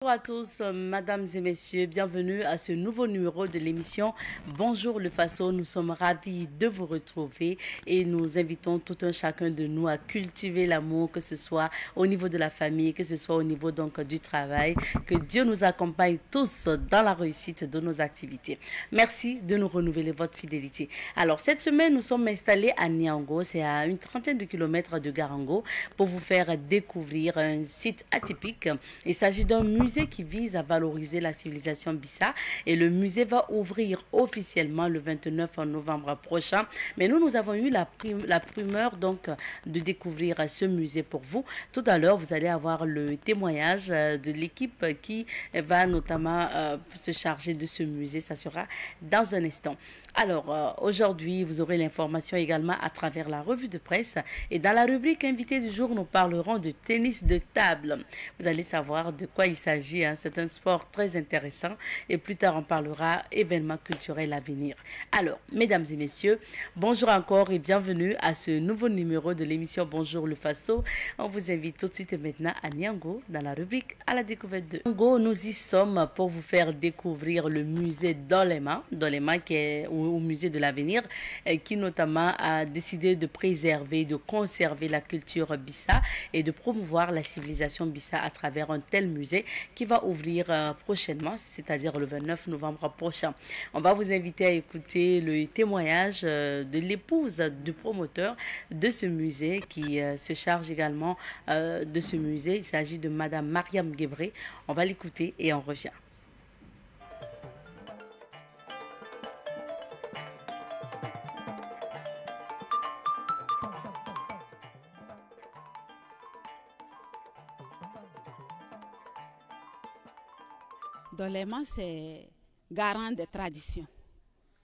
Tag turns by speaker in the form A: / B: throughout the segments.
A: Bonjour à tous, mesdames et messieurs, bienvenue à ce nouveau numéro de l'émission Bonjour le Faso. Nous sommes ravis de vous retrouver et nous invitons tout un chacun de nous à cultiver l'amour, que ce soit au niveau de la famille, que ce soit au niveau donc du travail. Que Dieu nous accompagne tous dans la réussite de nos activités. Merci de nous renouveler votre fidélité. Alors cette semaine, nous sommes installés à Niango, c'est à une trentaine de kilomètres de Garango, pour vous faire découvrir un site atypique. Il s'agit d'un musée qui vise à valoriser la civilisation Bissa et le musée va ouvrir officiellement le 29 novembre prochain. Mais nous avons eu la primeur donc de découvrir ce musée pour vous. Tout à l'heure, vous allez avoir le témoignage de l'équipe qui va notamment se charger de ce musée. Ça sera dans un instant. Alors, aujourd'hui, vous aurez l'information également à travers la revue de presse. Et dans la rubrique invité du jour, nous parlerons de tennis de table. Vous allez savoir de quoi il s'agit. Hein. C'est un sport très intéressant. Et plus tard, on parlera événements culturels à venir. Alors, mesdames et messieurs, bonjour encore et bienvenue à ce nouveau numéro de l'émission Bonjour le Faso. On vous invite tout de suite et maintenant à Niango, dans la rubrique à la découverte de Niango. Nous y sommes pour vous faire découvrir le musée Dolema. Dolema qui est au musée de l'avenir, qui notamment a décidé de préserver, de conserver la culture Bissa et de promouvoir la civilisation Bissa à travers un tel musée qui va ouvrir prochainement, c'est-à-dire le 29 novembre prochain. On va vous inviter à écouter le témoignage de l'épouse du promoteur de ce musée qui se charge également de ce musée. Il s'agit de Madame Mariam Gebré. On va l'écouter et on revient.
B: Dolema, c'est garant des traditions,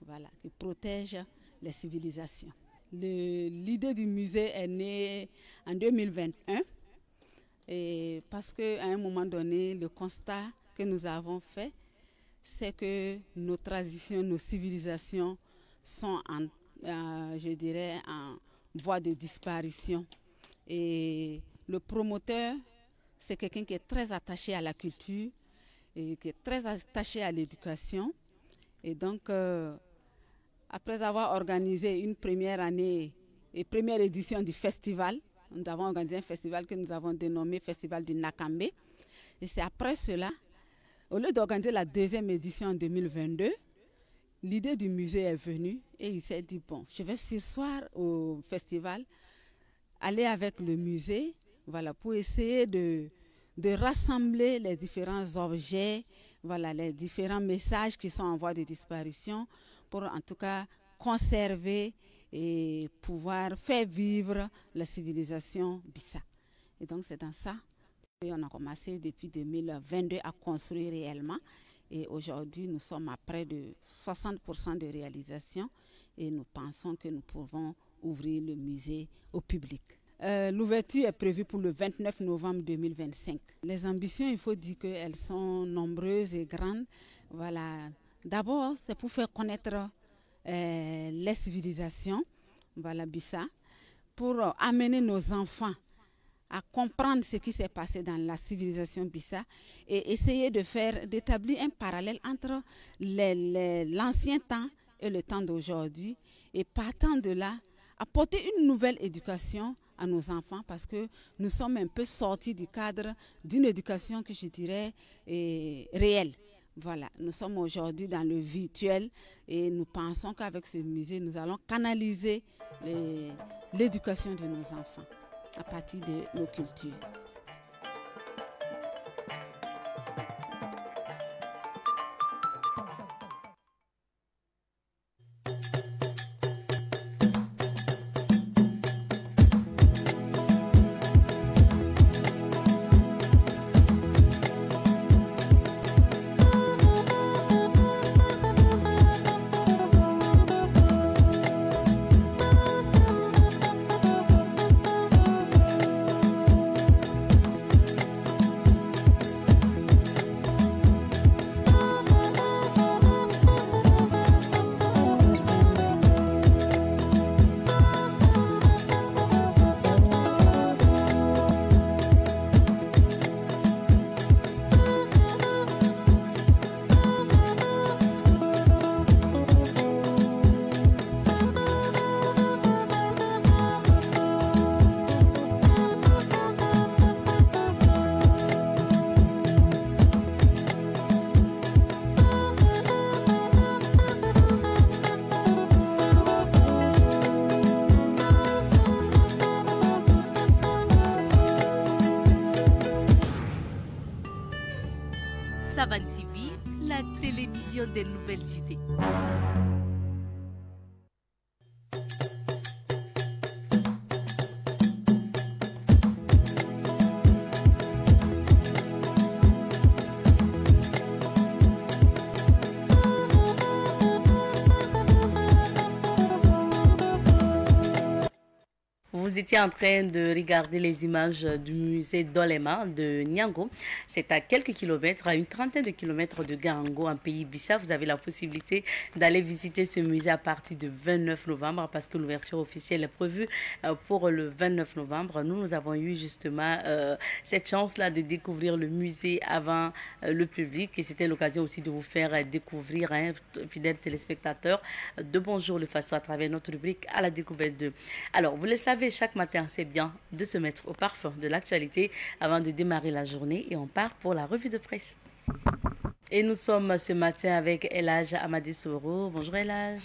B: voilà, qui protège les civilisations. L'idée du musée est née en 2021 et parce qu'à un moment donné, le constat que nous avons fait, c'est que nos traditions, nos civilisations sont je dirais, en voie de disparition. Et le promoteur, c'est quelqu'un qui est très attaché à la culture, et qui est très attaché à l'éducation. Et donc, après avoir organisé une première année et première édition du festival, nous avons organisé un festival que nous avons dénommé Festival du Nakambe. Et c'est après cela, au lieu d'organiser la deuxième édition en 2022, l'idée du musée est venue et il s'est dit, bon, je vais ce soir au festival aller avec le musée, voilà, pour essayer de rassembler les différents objets, voilà, les différents messages qui sont en voie de disparition pour en tout cas conserver et pouvoir faire vivre la civilisation Bissa. Et donc c'est dans ça qu'on a commencé depuis 2022 à construire réellement et aujourd'hui nous sommes à près de 60% de réalisation et nous pensons que nous pouvons ouvrir le musée au public. L'ouverture est prévue pour le 29 novembre 2025. Les ambitions, il faut dire qu'elles sont nombreuses et grandes. Voilà. D'abord, c'est pour faire connaître les civilisations, voilà, Bissa, pour amener nos enfants à comprendre ce qui s'est passé dans la civilisation Bissa et essayer d'établir un parallèle entre l'ancien temps et le temps d'aujourd'hui. Et partant de là, apporter une nouvelle éducation à nos enfants parce que nous sommes un peu sortis du cadre d'une éducation que je dirais réelle. Voilà, nous sommes aujourd'hui dans le virtuel et nous pensons qu'avec ce musée, nous allons canaliser l'éducation de nos enfants à partir de nos cultures.
A: Savan TV, la télévision des nouvelles idées. Vous étiez en train de regarder les images du musée Dolema de Niango. C'est à quelques kilomètres, à une trentaine de kilomètres de Garango, en pays Bissau. Vous avez la possibilité d'aller visiter ce musée à partir du 29 novembre parce que l'ouverture officielle est prévue pour le 29 novembre. Nous avons eu justement cette chance-là de découvrir le musée avant le public et c'était l'occasion aussi de vous faire découvrir, fidèles téléspectateurs, de Bonjour le Faso à travers notre rubrique à la découverte de. Alors, vous le savez, chaque matin, c'est bien de se mettre au parfum de l'actualité avant de démarrer la journée et on part pour la revue de presse. Et nous sommes ce matin avec Elhadj Amadé Soro. Bonjour Elhadj.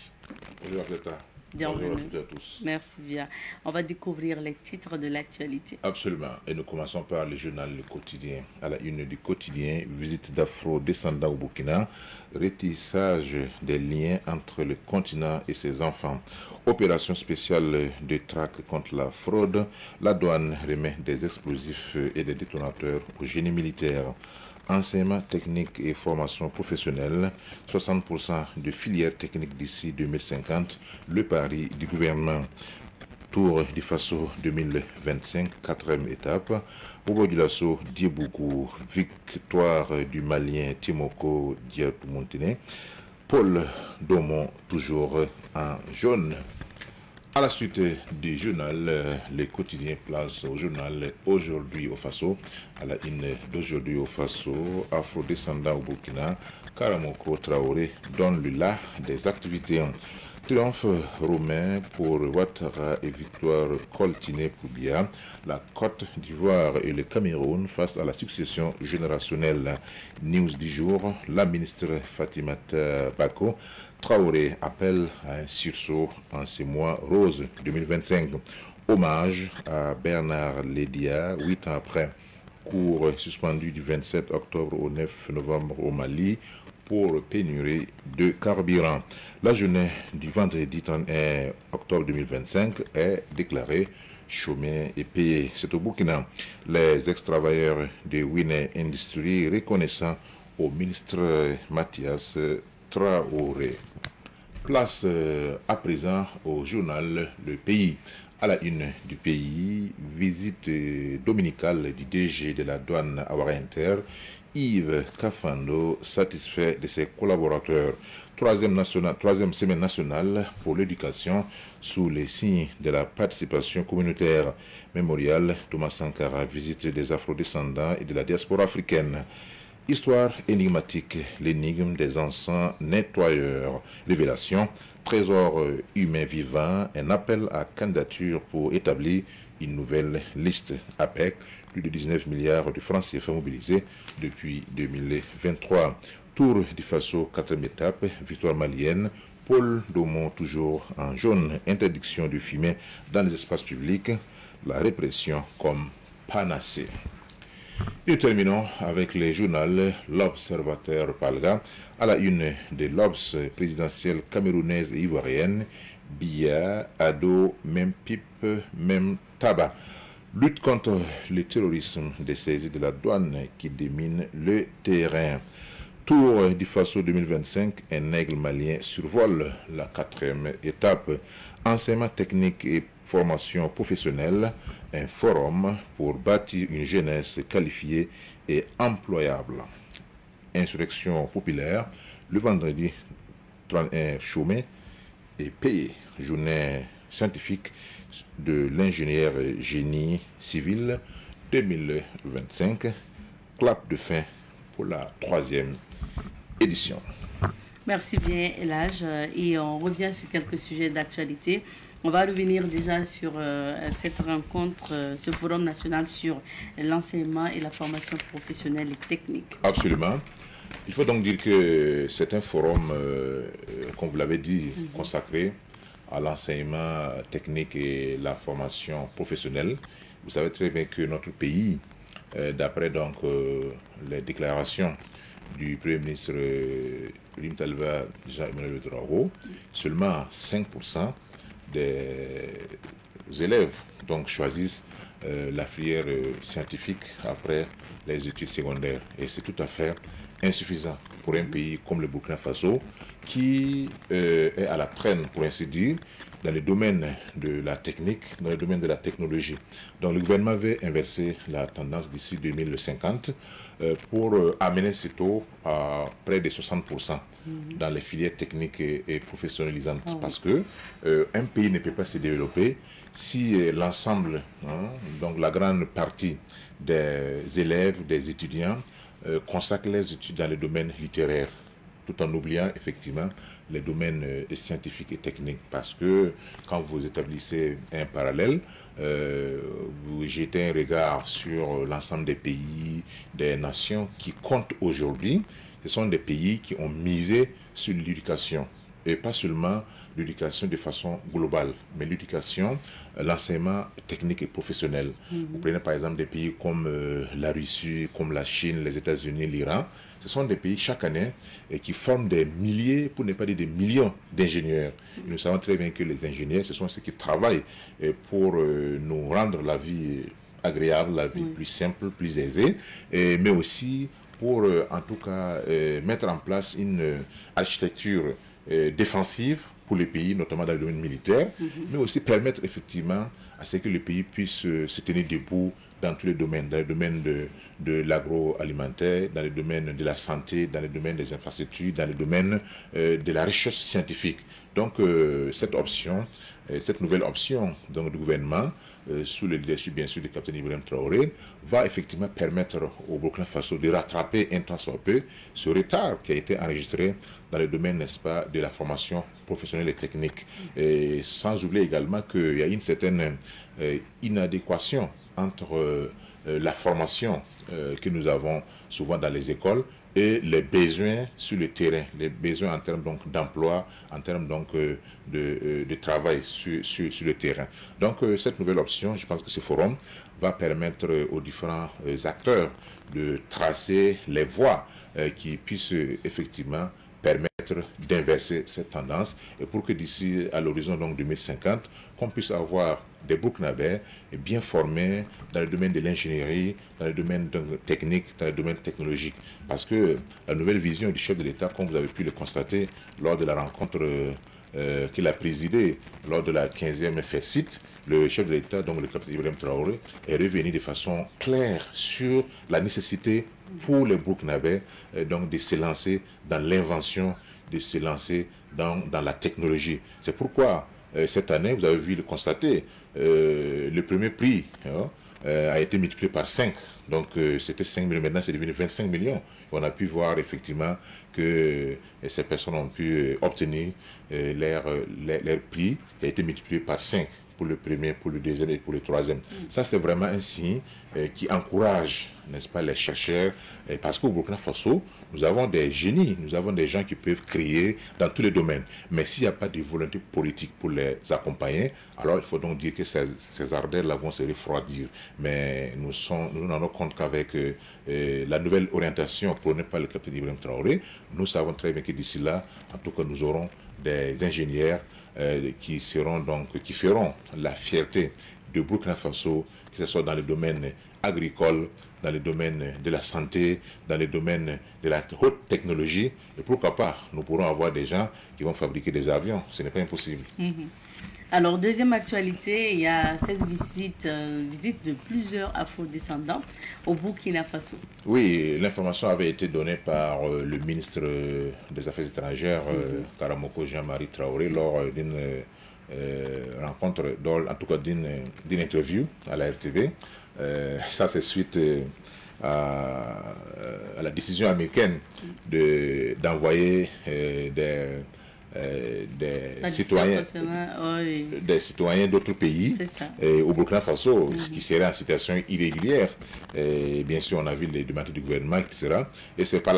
C: Bonjour Atleta.
A: Bienvenue.
C: Bonjour à toutes et à tous.
A: Merci bien. On va découvrir les titres de l'actualité.
C: Absolument. Et nous commençons par le journal Le Quotidien. À la une du quotidien, visite d'Afro-descendants au Burkina, rétissage des liens entre le continent et ses enfants. Opération spéciale de traque contre la fraude. La douane remet des explosifs et des détonateurs au génie militaire. Enseignement technique et formation professionnelle, 60% de filières techniques d'ici 2050, le pari du gouvernement. Tour du Faso 2025, quatrième étape. Bobo Dioulasso, Diebougou, victoire du Malien Timoko Diatou-Montiné. Paul Domon, toujours en jaune. À la suite du journal, les quotidiens place au journal Aujourd'hui au Faso. À la une d'Aujourd'hui au Faso, afro-descendant au Burkina, Karamoko Traoré donne le là des activités. Triomphe romain pour Ouattara et victoire coltinée pour Biya. La Côte d'Ivoire et le Cameroun face à la succession générationnelle. News du jour, la ministre Fatimata Bako Traoré appelle à un sursaut en ces mois roses 2025. Hommage à Bernard Lédia, 8 ans après. Cours suspendu du 27 octobre au 9 novembre au Mali pour pénurie de carburant. La journée du vendredi 31 octobre 2025 est déclarée chômée et payée. C'est au Burkina. Les ex-travailleurs de Winner Industries reconnaissant au ministre Mathias Traoré. Place à présent au journal Le Pays. À la une du Pays, visite dominicale du DG de la douane Awara-Inter, Yves Kafando, satisfait de ses collaborateurs. Troisième semaine nationale pour l'éducation sous les signes de la participation communautaire. Mémorial Thomas Sankara, visite des afrodescendants et de la diaspora africaine. Histoire énigmatique, l'énigme des encens nettoyeurs. Révélation, trésor humain vivant, un appel à candidature pour établir une nouvelle liste APEC, plus de 19 milliards de francs CFA mobilisés depuis 2023. Tour du Faso, quatrième étape, victoire malienne. Paul Domon toujours en jaune, interdiction de fumer dans les espaces publics, la répression comme panacée. Nous terminons avec les journaux L'Observateur Palga, à la une de l'Obs présidentielle camerounaise et ivoirienne, Biya, Ado, même pipe, même tabac. Lutte contre le terrorisme, des saisies de la douane qui démine le terrain. Tour du Faso 2025, un aigle malien survole la quatrième étape. Enseignement technique et formation professionnelle, un forum pour bâtir une jeunesse qualifiée et employable. Insurrection populaire, le vendredi 31 chômé et payé. Journée scientifique de l'ingénieur génie civil 2025. Clap de fin pour la troisième édition.
A: Merci bien Elhadj et on revient sur quelques sujets d'actualité. On va revenir déjà sur cette rencontre, ce forum national sur l'enseignement et la formation professionnelle et technique.
C: Absolument. Il faut donc dire que c'est un forum, comme vous l'avez dit, consacré à l'enseignement technique et la formation professionnelle. Vous savez très bien que notre pays, d'après donc les déclarations du Premier ministre Ibrahim Talba Jean-Emmanuel Ouedraogo, seulement 5% des élèves donc, choisissent la filière scientifique après les études secondaires. Et c'est tout à fait insuffisant pour un pays comme le Burkina Faso qui est à la traîne, pour ainsi dire, dans le domaine de la technique, dans le domaine de la technologie. Donc le gouvernement veut inverser la tendance d'ici 2050 pour amener ce taux à près de 60% dans les filières techniques et professionnalisantes. Parce que un pays ne peut pas se développer si l'ensemble, donc la grande partie des élèves, des étudiants, consacrent les études dans le domaine littéraire, tout en oubliant effectivement les domaines scientifiques et techniques. Parce que quand vous établissez un parallèle, vous jetez un regard sur l'ensemble des pays, des nations qui comptent aujourd'hui. Ce sont des pays qui ont misé sur l'éducation. Et pas seulement l'éducation de façon globale, mais l'éducation, l'enseignement technique et professionnel. Vous prenez par exemple des pays comme la Russie, comme la Chine, les États-Unis, l'Iran. Ce sont des pays chaque année qui forment des milliers, pour ne pas dire des millions d'ingénieurs. Nous savons très bien que les ingénieurs, ce sont ceux qui travaillent pour nous rendre la vie agréable, la vie plus simple, plus aisée, mais aussi pour en tout cas mettre en place une architecture défensive pour les pays, notamment dans le domaine militaire, mais aussi permettre effectivement à ce que le pays puisse se tenir debout dans tous les domaines, dans le domaine de l'agroalimentaire, dans le domaine de la santé, dans le domaine des infrastructures, dans le domaine de la recherche scientifique. Donc cette option, cette nouvelle option donc, du gouvernement, sous le leadership bien sûr du capitaine Ibrahim Traoré, va effectivement permettre au Burkina Faso de rattraper un tant soit peu ce retard qui a été enregistré dans le domaine, n'est-ce pas, de la formation professionnelle et technique. Et sans oublier également qu'il y a une certaine inadéquation entre la formation que nous avons souvent dans les écoles et les besoins sur le terrain, les besoins en termes donc d'emploi, en termes donc de travail sur le terrain. Donc cette nouvelle option, je pense que ce forum va permettre aux différents acteurs de tracer les voies qui puissent effectivement permettre d'inverser cette tendance et pour que d'ici à l'horizon donc 2050, qu'on puisse avoir des Burkinabés bien formés dans le domaine de l'ingénierie, dans le domaine technique, dans le domaine technologique. Parce que la nouvelle vision du chef de l'État, comme vous avez pu le constater lors de la rencontre qu'il a présidée lors de la 15e FECIT, le chef de l'État, donc le capitaine Ibrahim Traoré, est revenu de façon claire sur la nécessité pour les Burkinabés donc de se lancer dans l'invention, de se lancer dans la technologie. C'est pourquoi cette année, vous avez vu le constater, le premier prix a été multiplié par 5. Donc c'était 5 millions, maintenant c'est devenu 25 millions. On a pu voir effectivement que ces personnes ont pu obtenir leur prix qui a été multiplié par 5 pour le premier, pour le deuxième et pour le troisième. Ça c'est vraiment un signe qui encourage, n'est-ce pas, les chercheurs, parce qu'au Burkina Faso, nous avons des génies, nous avons des gens qui peuvent créer dans tous les domaines. Mais s'il n'y a pas de volonté politique pour les accompagner, alors il faut donc dire que ces ardeurs-là vont se refroidir. Mais nous nous rendons compte qu'avec la nouvelle orientation prônée par le capitaine Ibrahim Traoré, nous savons très bien que d'ici là, en tout cas, nous aurons des ingénieurs qui feront la fierté de Burkina Faso, que ce soit dans le domaine agricole, dans le domaine de la santé, dans le domaine de la haute technologie. Et pourquoi pas, nous pourrons avoir des gens qui vont fabriquer des avions. Ce n'est pas impossible.
A: Alors, deuxième actualité, il y a cette visite de plusieurs afro-descendants au Burkina Faso.
C: Oui, l'information avait été donnée par le ministre des Affaires étrangères, Karamoko Jean-Marie Traoré, lors d'une rencontre, en tout cas d'une interview à la RTV. Ça, c'est suite à la décision américaine d'envoyer des citoyens d'autres pays au Burkina Faso, ce qui serait en situation irrégulière. Et bien sûr, on a vu les demandes du gouvernement, etc. Et c'est par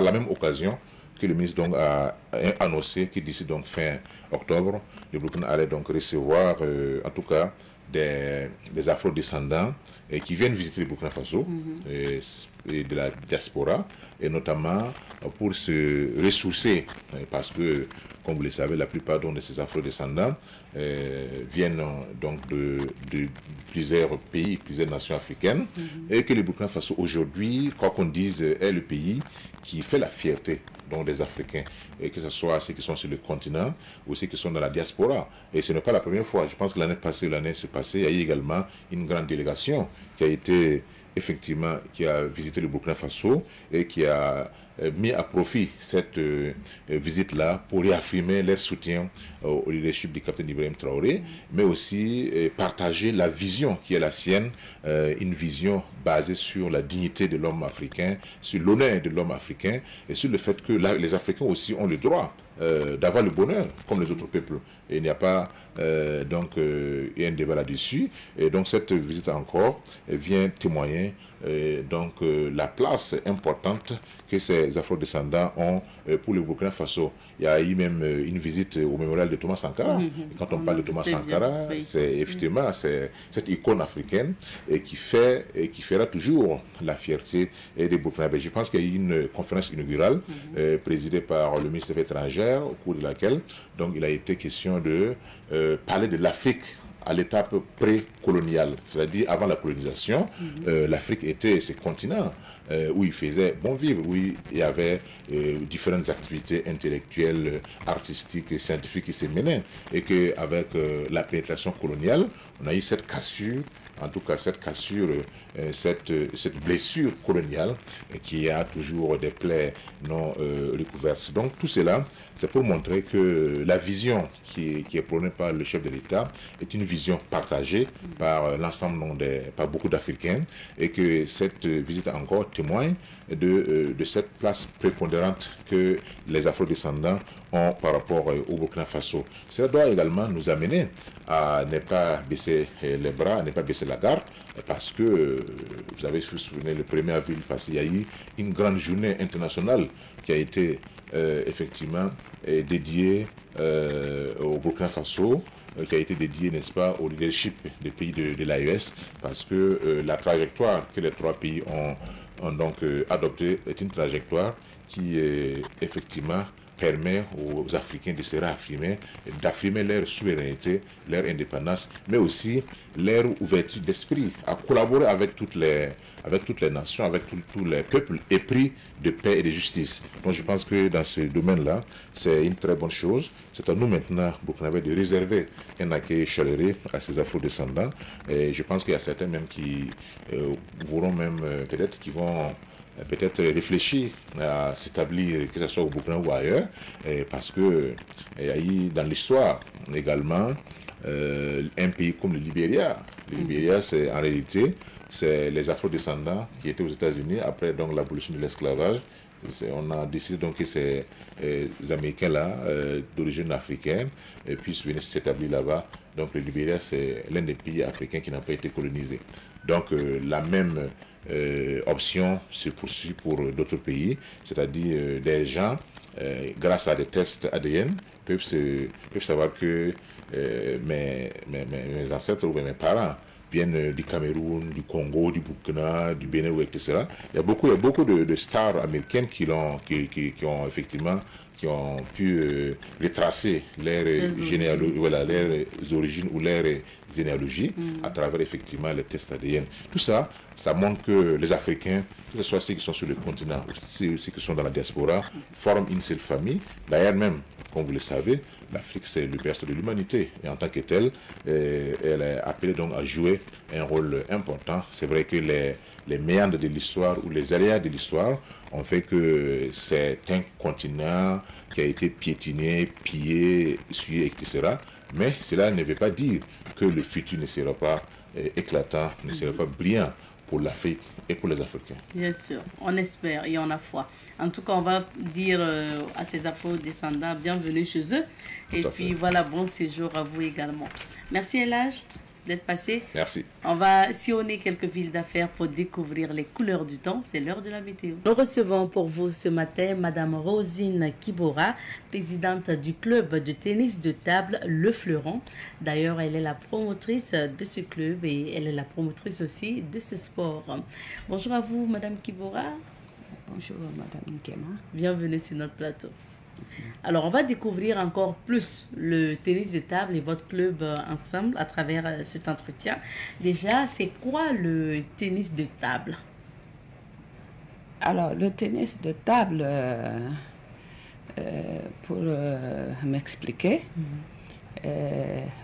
C: la même occasion que le ministre donc a annoncé que d'ici donc fin octobre, le Burkina allait donc recevoir, en tout cas, des afro-descendants qui viennent visiter le Burkina Faso et de la diaspora, et notamment pour se ressourcer, parce que, comme vous le savez, la plupart de ces afro-descendants viennent donc de plusieurs pays, plusieurs nations africaines, et que le Burkina Faso aujourd'hui, quoi qu'on dise, est le pays qui fait la fierté donc des Africains, et que ce soit ceux qui sont sur le continent ou ceux qui sont dans la diaspora. Et ce n'est pas la première fois. Je pense que l'année passée, il y a eu également une grande délégation qui a été effectivement, qui a visité le Burkina Faso et qui a mis à profit cette visite-là pour réaffirmer leur soutien au leadership du capitaine Ibrahim Traoré, mais aussi partager la vision qui est la sienne, une vision basée sur la dignité de l'homme africain, sur l'honneur de l'homme africain et sur le fait que les Africains aussi ont le droit d'avoir le bonheur comme les autres peuples. Et il n'y a pas un débat là-dessus. Et donc cette visite encore vient témoigner la place importante que ces afro-descendants ont pour le Burkina Faso. Il y a eu même une visite au mémorial de Thomas Sankara. Et quand on parle de Thomas Sankara, c'est effectivement cette icône africaine qui fera toujours la fierté des Burkinabés. Je pense qu'il y a eu une conférence inaugurale présidée par le ministre des Affaires étrangères, au cours de laquelle donc, il a été question de parler de l'Afrique à l'étape pré-coloniale, c'est-à-dire avant la colonisation, l'Afrique était ce continent où il faisait bon vivre, où il y avait différentes activités intellectuelles, artistiques, scientifiques qui se menaient, et qu'avec la pénétration coloniale, on a eu cette cassure, en tout cas cette cassure, cette blessure coloniale qui a toujours des plaies non recouvertes. Donc tout cela, c'est pour montrer que la vision qui est prônée par le chef de l'État est une vision partagée par l'ensemble par beaucoup d'Africains, et que cette visite encore témoigne de cette place prépondérante que les afro-descendants ont par rapport au Burkina Faso. Cela doit également nous amener à ne pas baisser les bras, à ne pas baisser la garde, parce que, vous avez vous souvenez, le 1er avril passé, il y a eu une grande journée internationale qui a été effectivement dédiée au Burkina Faso, qui a été dédiée, n'est-ce pas, au leadership des pays de l'AES, parce que la trajectoire que les trois pays ont donc adoptée est une trajectoire qui effectivement permet aux Africains de se réaffirmer, d'affirmer leur souveraineté, leur indépendance, mais aussi leur ouverture d'esprit à collaborer avec toutes les nations, avec tous les peuples épris de paix et de justice. Donc je pense que dans ce domaine-là, c'est une très bonne chose. C'est à nous maintenant, Burkinabés, de réserver un accueil chaleureux à ces afro-descendants. Et je pense qu'il y a certains même qui voudront même peut-être qui vont réfléchir à s'établir, que ce soit au Burkina ou ailleurs, parce que il y a eu dans l'histoire également un pays comme le Libéria. Le Libéria, c'est en réalité, c'est les afro-descendants qui étaient aux États-Unis après donc l'abolition de l'esclavage. On a décidé donc que ces Américains-là, d'origine africaine, puissent venir s'établir là-bas. Donc le Libéria, c'est l'un des pays africains qui n'a pas été colonisé. Donc la même option se poursuit pour d'autres pays, c'est-à-dire des gens, grâce à des tests ADN, peuvent savoir que mes ancêtres ou mes parents viennent du Cameroun, du Congo, du Burkina, du Bénin, etc. Il y a beaucoup de stars américaines qui ont effectivement pu retracer leurs origines ou leurs généalogies à travers effectivement les tests ADN. Tout ça, ça montre que les Africains, que ce soit ceux qui sont sur le continent ou ceux qui sont dans la diaspora, forment une seule famille. D'ailleurs même, comme vous le savez, l'Afrique c'est le berceau de l'humanité et en tant que telle, elle est appelée donc à jouer un rôle important. C'est vrai que les méandres de l'histoire ou les aléas de l'histoire ont fait que c'est un continent qui a été piétiné, pillé, essuyé, etc. Mais cela ne veut pas dire que le futur ne sera pas éclatant, ne sera pas brillant pour l'Afrique et pour les Africains.
A: Bien sûr, on espère et on a foi. En tout cas, on va dire à ces afro-descendants, bienvenue chez eux. Et puis voilà, bon séjour à vous également. Merci Elage. d'être passé.
C: Merci.
A: On va sillonner quelques villes d'affaires pour découvrir les couleurs du temps. C'est l'heure de la météo. Nous recevons pour vous ce matin Madame Rosine Kibora, présidente du club de tennis de table Le Fleuron. D'ailleurs, elle est la promotrice de ce club et elle est la promotrice aussi de ce sport. Bonjour à vous, Madame Kibora.
D: Bonjour, Madame Nkema.
A: Bienvenue sur notre plateau. Alors, on va découvrir encore plus le tennis de table et votre club ensemble à travers cet entretien. Déjà, c'est quoi le tennis de table?
D: Alors, le tennis de table, pour m'expliquer,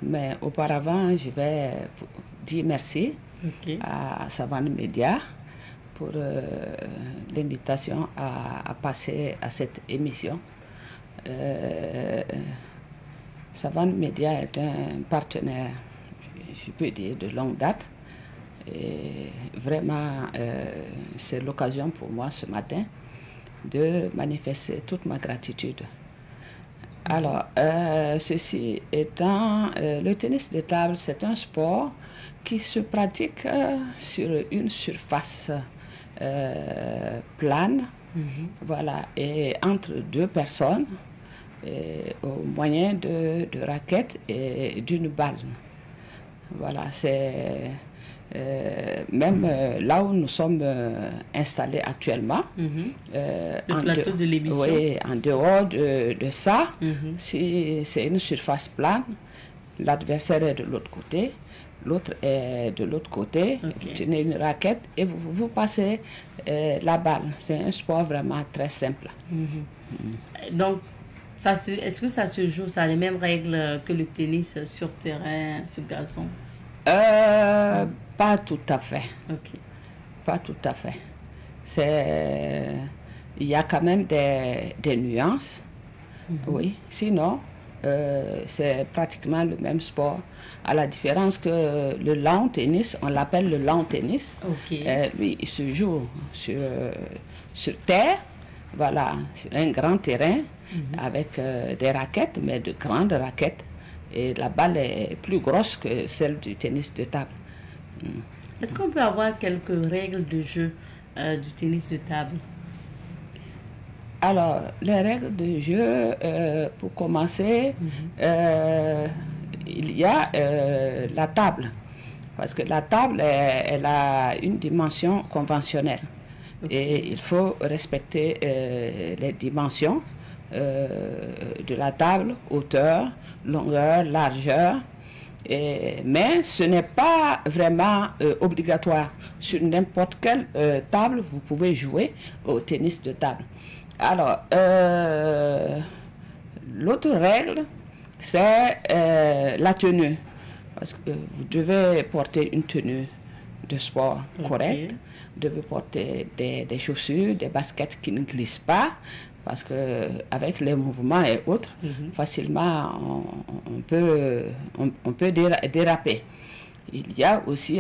D: mais auparavant, je vais dire merci à Savane Média pour l'invitation à passer à cette émission. Savane Média est un partenaire, je peux dire, de longue date. Et vraiment, c'est l'occasion pour moi ce matin de manifester toute ma gratitude. Alors, ceci étant, le tennis de table, c'est un sport qui se pratique sur une surface plane, voilà, et entre deux personnes, au moyen de raquettes et d'une balle. Voilà, c'est même là où nous sommes installés actuellement.
A: Le plateau de l'émission.
D: Oui, en dehors de ça, si c'est une surface plane, l'adversaire est de l'autre côté, l'autre est de l'autre côté, vous tenez une raquette et vous passez la balle. C'est un sport vraiment très simple.
A: Donc, est-ce que ça se joue, ça a les mêmes règles que le tennis sur terrain, sur gazon?
D: Pas tout à fait. Pas tout à fait. Il y a quand même des nuances. Oui, sinon, c'est pratiquement le même sport. À la différence que le lawn tennis, on l'appelle le lawn tennis. Lui, il se joue sur terre, voilà, sur un grand terrain, avec des raquettes, mais de grandes raquettes. Et la balle est plus grosse que celle du tennis de table.
A: Est-ce qu'on peut avoir quelques règles de jeu du tennis de table?
D: Alors, les règles de jeu, pour commencer, il y a la table. Parce que la table, elle a une dimension conventionnelle. Et il faut respecter les dimensions de la table, hauteur, longueur, largeur. Mais ce n'est pas vraiment obligatoire. Sur n'importe quelle table, vous pouvez jouer au tennis de table. Alors, l'autre règle, c'est la tenue. Parce que vous devez porter une tenue de sport correcte. Vous devez porter des chaussures, des baskets qui ne glissent pas. Parce qu'avec les mouvements et autres, facilement, on peut déraper. Il y a aussi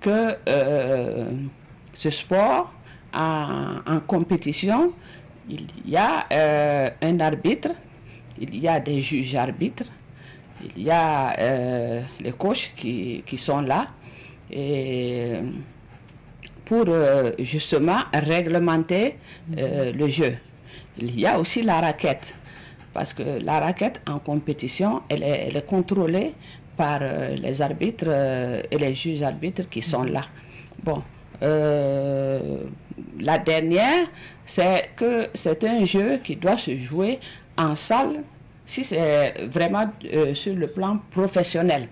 D: que ce sport, en compétition, il y a un arbitre, il y a des juges arbitres, il y a les coachs qui sont là et pour justement réglementer le jeu. Il y a aussi la raquette, parce que la raquette en compétition, elle est contrôlée par les arbitres et les juges arbitres qui sont là. Bon, la dernière, c'est que c'est un jeu qui doit se jouer en salle, si c'est vraiment sur le plan professionnel.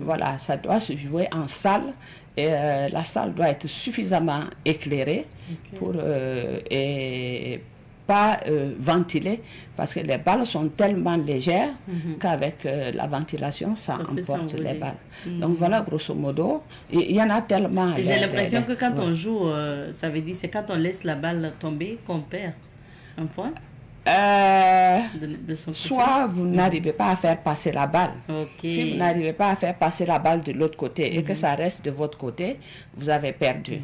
D: Voilà, ça doit se jouer en salle. Et la salle doit être suffisamment éclairée pour et pas ventilée, parce que les balles sont tellement légères qu'avec la ventilation, ça emporte les balles. Donc voilà, grosso modo, il y en a tellement.
A: J'ai l'impression que quand on joue, ça veut dire c'est quand on laisse la balle tomber qu'on perd un point.
D: Soit vous n'arrivez pas à faire passer la balle. Si vous n'arrivez pas à faire passer la balle de l'autre côté et que ça reste de votre côté, vous avez perdu.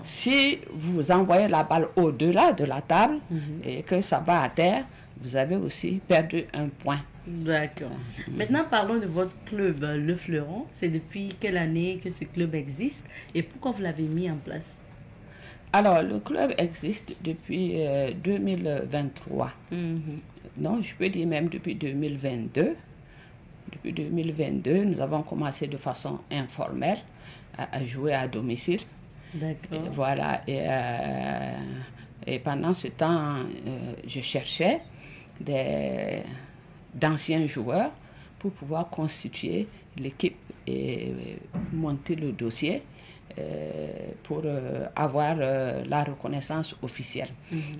D: Si vous envoyez la balle au-delà de la table et que ça va à terre, vous avez aussi perdu un point.
A: D'accord. Maintenant, parlons de votre club, Le Fleuron. C'est depuis quelle année que ce club existe et pourquoi vous l'avez mis en place?
D: Alors, le club existe depuis 2023. Non, je peux dire même depuis 2022. Depuis 2022, nous avons commencé de façon informelle à jouer à domicile.
A: D'accord.
D: Voilà. Et pendant ce temps, je cherchais d'anciens joueurs pour pouvoir constituer l'équipe et monter le dossier pour avoir la reconnaissance officielle.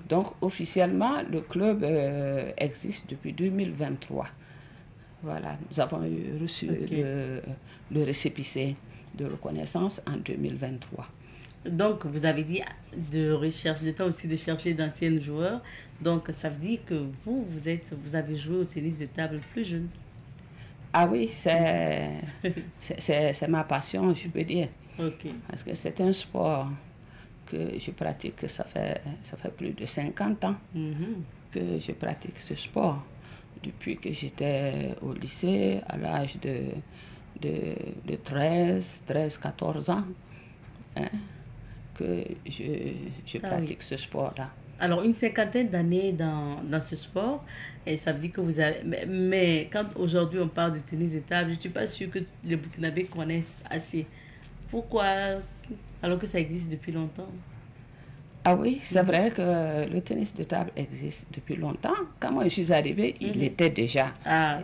D: Donc, officiellement, le club existe depuis 2023. Voilà, nous avons reçu le récépissé de reconnaissance en 2023.
A: Donc, vous avez dit de temps aussi de chercher d'anciens joueurs. Donc, ça veut dire que vous avez joué au tennis de table plus jeune.
D: Ah oui, c'est ma passion, je peux dire.
A: Okay.
D: Parce que c'est un sport que je pratique, ça fait plus de 50 ans que je pratique ce sport. Depuis que j'étais au lycée, à l'âge de 13-14 ans, hein, que je pratique ce sport-là.
A: Alors, une cinquantaine d'années dans ce sport, et ça veut dire que vous avez... Mais quand aujourd'hui on parle de tennis de table, je ne suis pas sûre que les Burkinabés connaissent assez. Pourquoi, alors que ça existe depuis longtemps?
D: Ah oui, c'est vrai que le tennis de table existe depuis longtemps. Quand moi je suis arrivée, il était déjà là.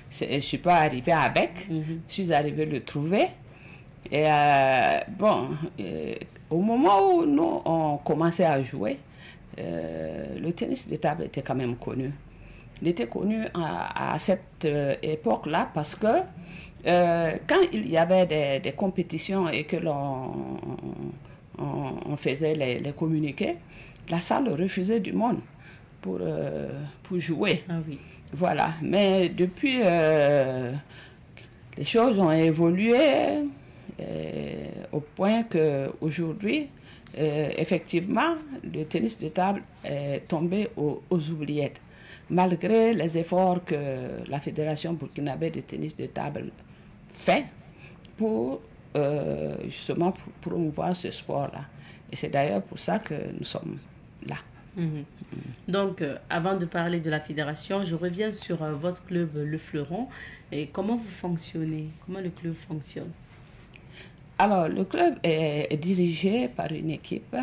D: Je ne suis pas arrivée avec, je suis arrivée le trouver. Et au moment où nous on commençait à jouer, le tennis de table était quand même connu. Il était connu à cette époque-là parce que quand il y avait des compétitions et que on faisait les communiqués, la salle refusait du monde pour jouer.
A: Ah oui.
D: Voilà. Mais depuis, les choses ont évolué au point qu'aujourd'hui, effectivement, le tennis de table est tombé aux oubliettes. Malgré les efforts que la Fédération burkinabé de tennis de table fait pour justement pour promouvoir ce sport-là. Et c'est d'ailleurs pour ça que nous sommes là.
A: Donc, avant de parler de la fédération, je reviens sur votre club Le Fleuron. Et comment vous fonctionnez? Comment le club fonctionne?
D: Alors, le club est dirigé par une équipe.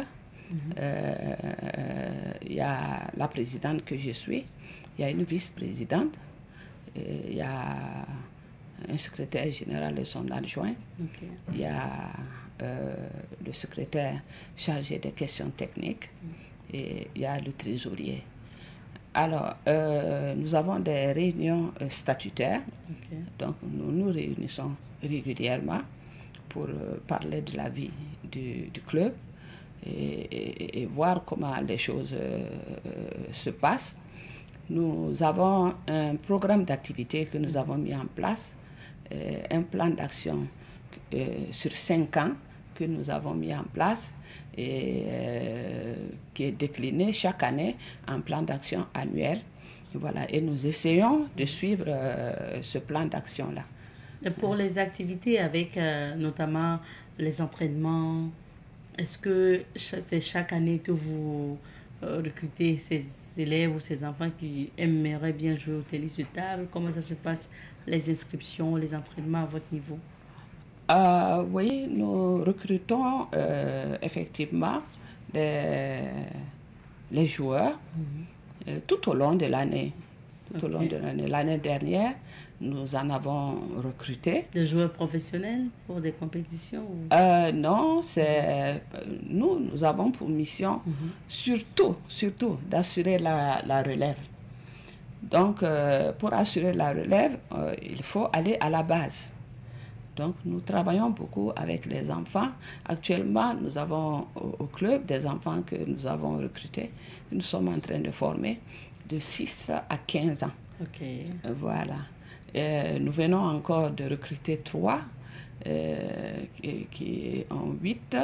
D: Il y a la présidente que je suis, il y a une vice-présidente, il y a un secrétaire général et son adjoint. Il y a le secrétaire chargé des questions techniques et il y a le trésorier. Alors, nous avons des réunions statutaires. Donc, nous nous réunissons régulièrement pour parler de la vie du club et voir comment les choses se passent. Nous avons un programme d'activité que nous avons mis en place, un plan d'action sur 5 ans que nous avons mis en place et qui est décliné chaque année en plan d'action annuel. Voilà, et nous essayons de suivre ce plan d'action-là.
A: Et pour les activités avec notamment les entraînements, est-ce que c'est chaque année que vous recrutez ces élèves ou ces enfants qui aimeraient bien jouer au tennis de table? Comment ça se passe, les inscriptions, les entraînements à votre niveau?
D: Oui, nous recrutons effectivement les joueurs tout au long de l'année. Tout au long de l'année. L'année dernière, nous en avons recruté.
A: Des joueurs professionnels pour des compétitions ou...
D: Non, nous avons pour mission surtout d'assurer la relève. Donc, pour assurer la relève, il faut aller à la base. Donc, nous travaillons beaucoup avec les enfants. Actuellement, nous avons au club des enfants que nous avons recrutés. Nous sommes en train de former de 6 à 15 ans. Voilà. Nous venons encore de recruter 3 qui ont 8,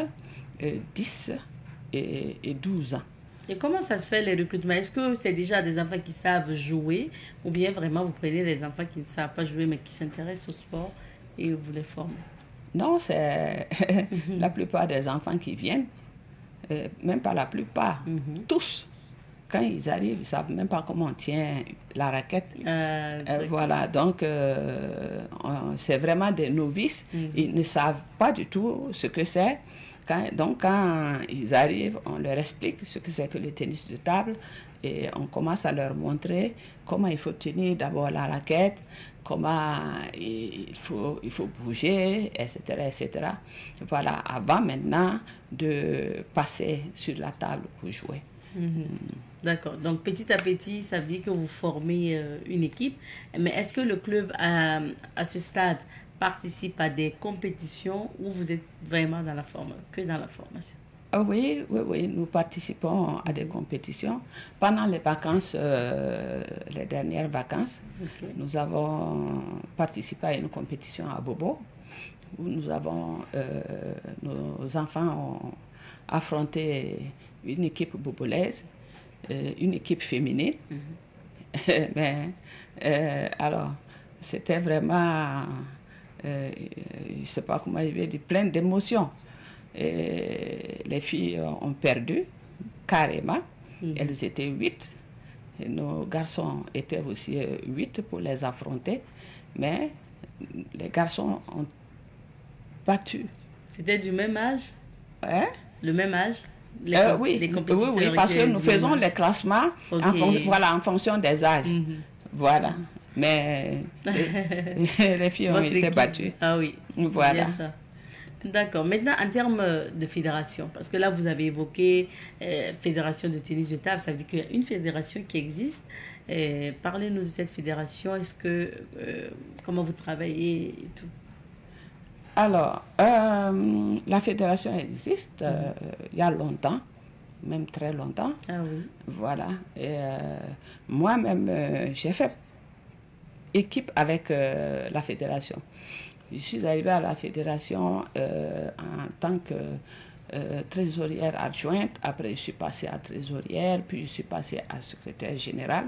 D: 10 et 12 ans.
A: Et comment ça se fait les recrutements? Est-ce que c'est déjà des enfants qui savent jouer ou bien vraiment vous prenez des enfants qui ne savent pas jouer mais qui s'intéressent au sport et vous les formez?
D: Non, c'est la plupart des enfants qui viennent, même pas la plupart, tous. Quand ils arrivent, ils ne savent même pas comment on tient la raquette. Voilà, donc c'est vraiment des novices. Ils ne savent pas du tout ce que c'est. Donc quand ils arrivent, on leur explique ce que c'est que le tennis de table et on commence à leur montrer comment il faut tenir d'abord la raquette, comment il faut bouger, etc., etc. Voilà, avant maintenant de passer sur la table pour jouer.
A: D'accord. Donc, petit à petit, ça veut dire que vous formez une équipe. Mais est-ce que le club, à ce stade, participe à des compétitions ou vous êtes vraiment dans la formation?
D: Oui, nous participons à des compétitions. Pendant les vacances, les dernières vacances, nous avons participé à une compétition à Bobo, où nos enfants ont affronté une équipe bobolaise, une équipe féminine. Mais, alors, c'était vraiment, je ne sais pas comment je vais dire, plein d'émotions. Les filles ont perdu carrément. Elles étaient 8. Et nos garçons étaient aussi 8 pour les affronter. Mais les garçons ont battu.
A: C'était du même âge?
D: Hein?
A: Le même âge?
D: Oui, parce que nous faisons les classements en fonction des âges. Voilà. Mais les filles ont été battues.
A: Ah oui,
D: voilà.
A: C'est bien ça. D'accord. Maintenant, en termes de fédération, parce que là, vous avez évoqué fédération de tennis de table, ça veut dire qu'il y a une fédération qui existe. Parlez-nous de cette fédération. Comment vous travaillez et tout?
D: Alors, la fédération existe il y a longtemps, même très longtemps.
A: Ah oui.
D: Voilà. Et moi-même, j'ai fait équipe avec la fédération. Je suis arrivée à la fédération en tant que trésorière adjointe. Après, je suis passée à trésorière, puis je suis passée à secrétaire générale.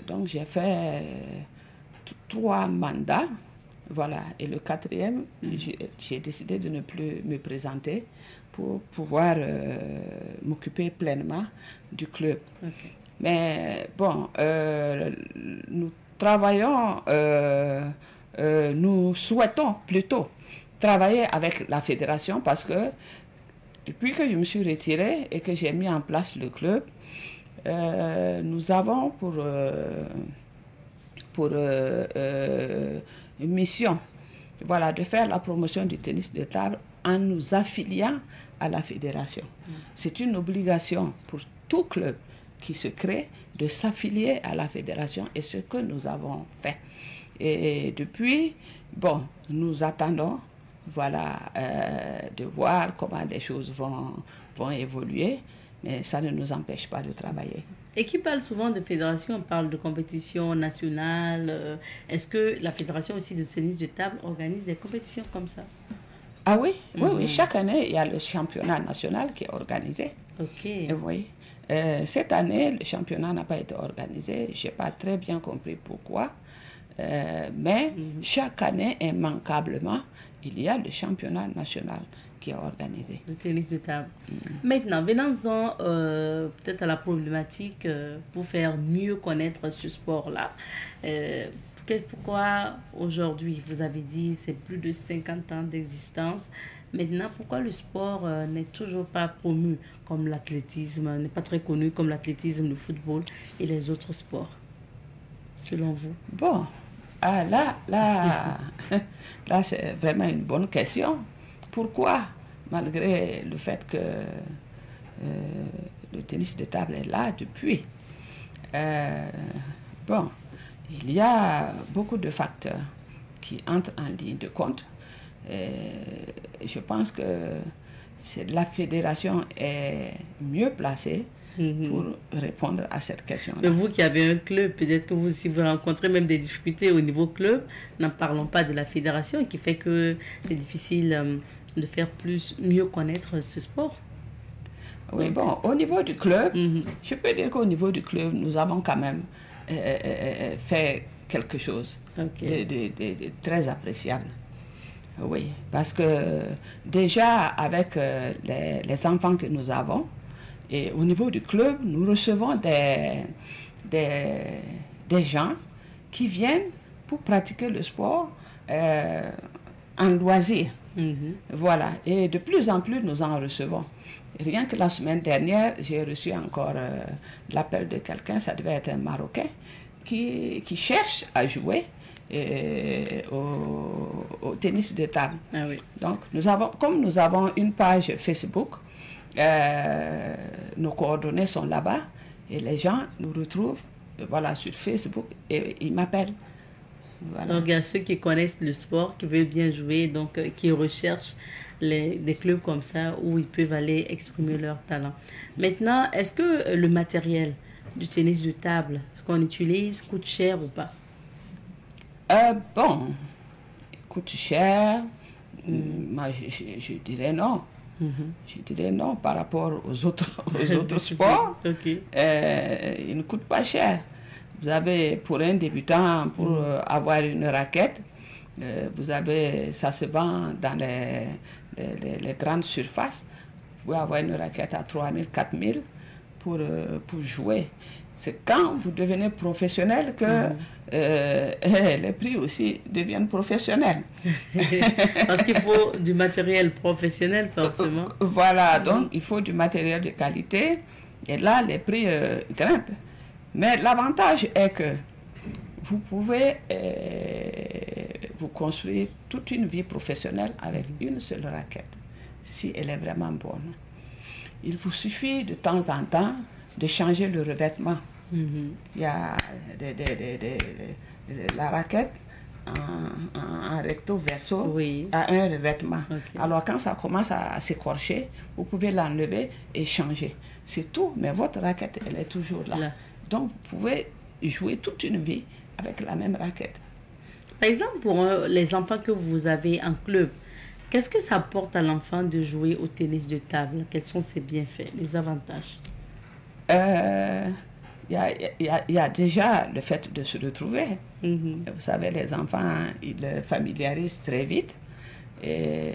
D: Donc, j'ai fait 3 mandats. Voilà. Et le 4e, j'ai décidé de ne plus me présenter pour pouvoir m'occuper pleinement du club.
A: Okay.
D: Mais bon, nous travaillons... nous souhaitons plutôt travailler avec la fédération parce que depuis que je me suis retirée et que j'ai mis en place le club, nous avons pour une mission, voilà, de faire la promotion du tennis de table en nous affiliant à la fédération. C'est une obligation pour tout club qui se crée de s'affilier à la fédération et ce que nous avons fait. Et depuis, bon, nous attendons, voilà, de voir comment les choses vont évoluer, mais ça ne nous empêche pas de travailler.
A: Et qui parle souvent de fédération, on parle de compétition nationale. Est-ce que la fédération aussi de tennis de table organise des compétitions comme ça?
D: Ah oui, oui, chaque année, il y a le championnat national qui est organisé.
A: Ok.
D: Oui. Cette année, le championnat n'a pas été organisé. Je n'ai pas très bien compris pourquoi. Mais chaque année, immanquablement, il y a le championnat national qui est organisé.
A: Le tennis de table. Maintenant, venons-en peut-être à la problématique pour faire mieux connaître ce sport-là. Pourquoi aujourd'hui, vous avez dit, c'est plus de 50 ans d'existence. Maintenant, pourquoi le sport n'est toujours pas promu comme l'athlétisme, n'est pas très connu comme l'athlétisme, le football et les autres sports, selon vous?
D: Bon, là, c'est vraiment une bonne question. Pourquoi, malgré le fait que le tennis de table est là depuis, bon, il y a beaucoup de facteurs qui entrent en ligne de compte. Je pense que la fédération est mieux placée pour répondre à cette question.
A: Mais vous qui avez un club, peut-être que si vous rencontrez même des difficultés au niveau club, n'en parlons pas de la fédération qui fait que c'est difficile de faire mieux connaître ce sport.
D: Oui, bon, au niveau du club, je peux dire qu'au niveau du club, nous avons quand même fait quelque chose de très appréciable. Oui, parce que déjà avec les enfants que nous avons, et au niveau du club, nous recevons des gens qui viennent pour pratiquer le sport en loisir. Voilà, et de plus en plus nous en recevons. Rien que la semaine dernière, j'ai reçu encore l'appel de quelqu'un, ça devait être un Marocain, qui cherche à jouer au tennis de table.
A: Ah oui.
D: Donc, comme nous avons une page Facebook, nos coordonnées sont là-bas et les gens nous retrouvent voilà, sur Facebook et ils m'appellent. Voilà.
A: Donc, il y a ceux qui connaissent le sport, qui veulent bien jouer, donc qui recherchent des clubs comme ça où ils peuvent aller exprimer leur talent. Maintenant, est-ce que le matériel du tennis de table, ce qu'on utilise, coûte cher ou pas?
D: Bon, il coûte cher. Moi, je dirais non. Je dirais non par rapport aux autres sports. Il ne coûte pas cher. Vous avez, pour un débutant, pour avoir une raquette, ça se vend dans les grandes surfaces. Vous pouvez avoir une raquette à 3 000, 4 000 pour jouer. C'est quand vous devenez professionnel que les prix aussi deviennent professionnels.
A: Parce qu'il faut du matériel professionnel, forcément.
D: Voilà, donc il faut du matériel de qualité. Et là, les prix grimpent. Mais l'avantage est que vous pouvez vous construire toute une vie professionnelle avec une seule raquette, si elle est vraiment bonne. Il vous suffit de temps en temps de changer le revêtement. Il y a la raquette en recto verso à un revêtement. Alors quand ça commence à s'écorcher, vous pouvez l'enlever et changer. C'est tout, mais votre raquette, elle est toujours là. Donc vous pouvez jouer toute une vie avec la même raquette.
A: Par exemple, pour les enfants que vous avez en club, qu'est-ce que ça apporte à l'enfant de jouer au tennis de table? Quels sont ses bienfaits, les avantages?
D: Il y a déjà le fait de se retrouver. Vous savez, les enfants, ils familiarisent très vite. Et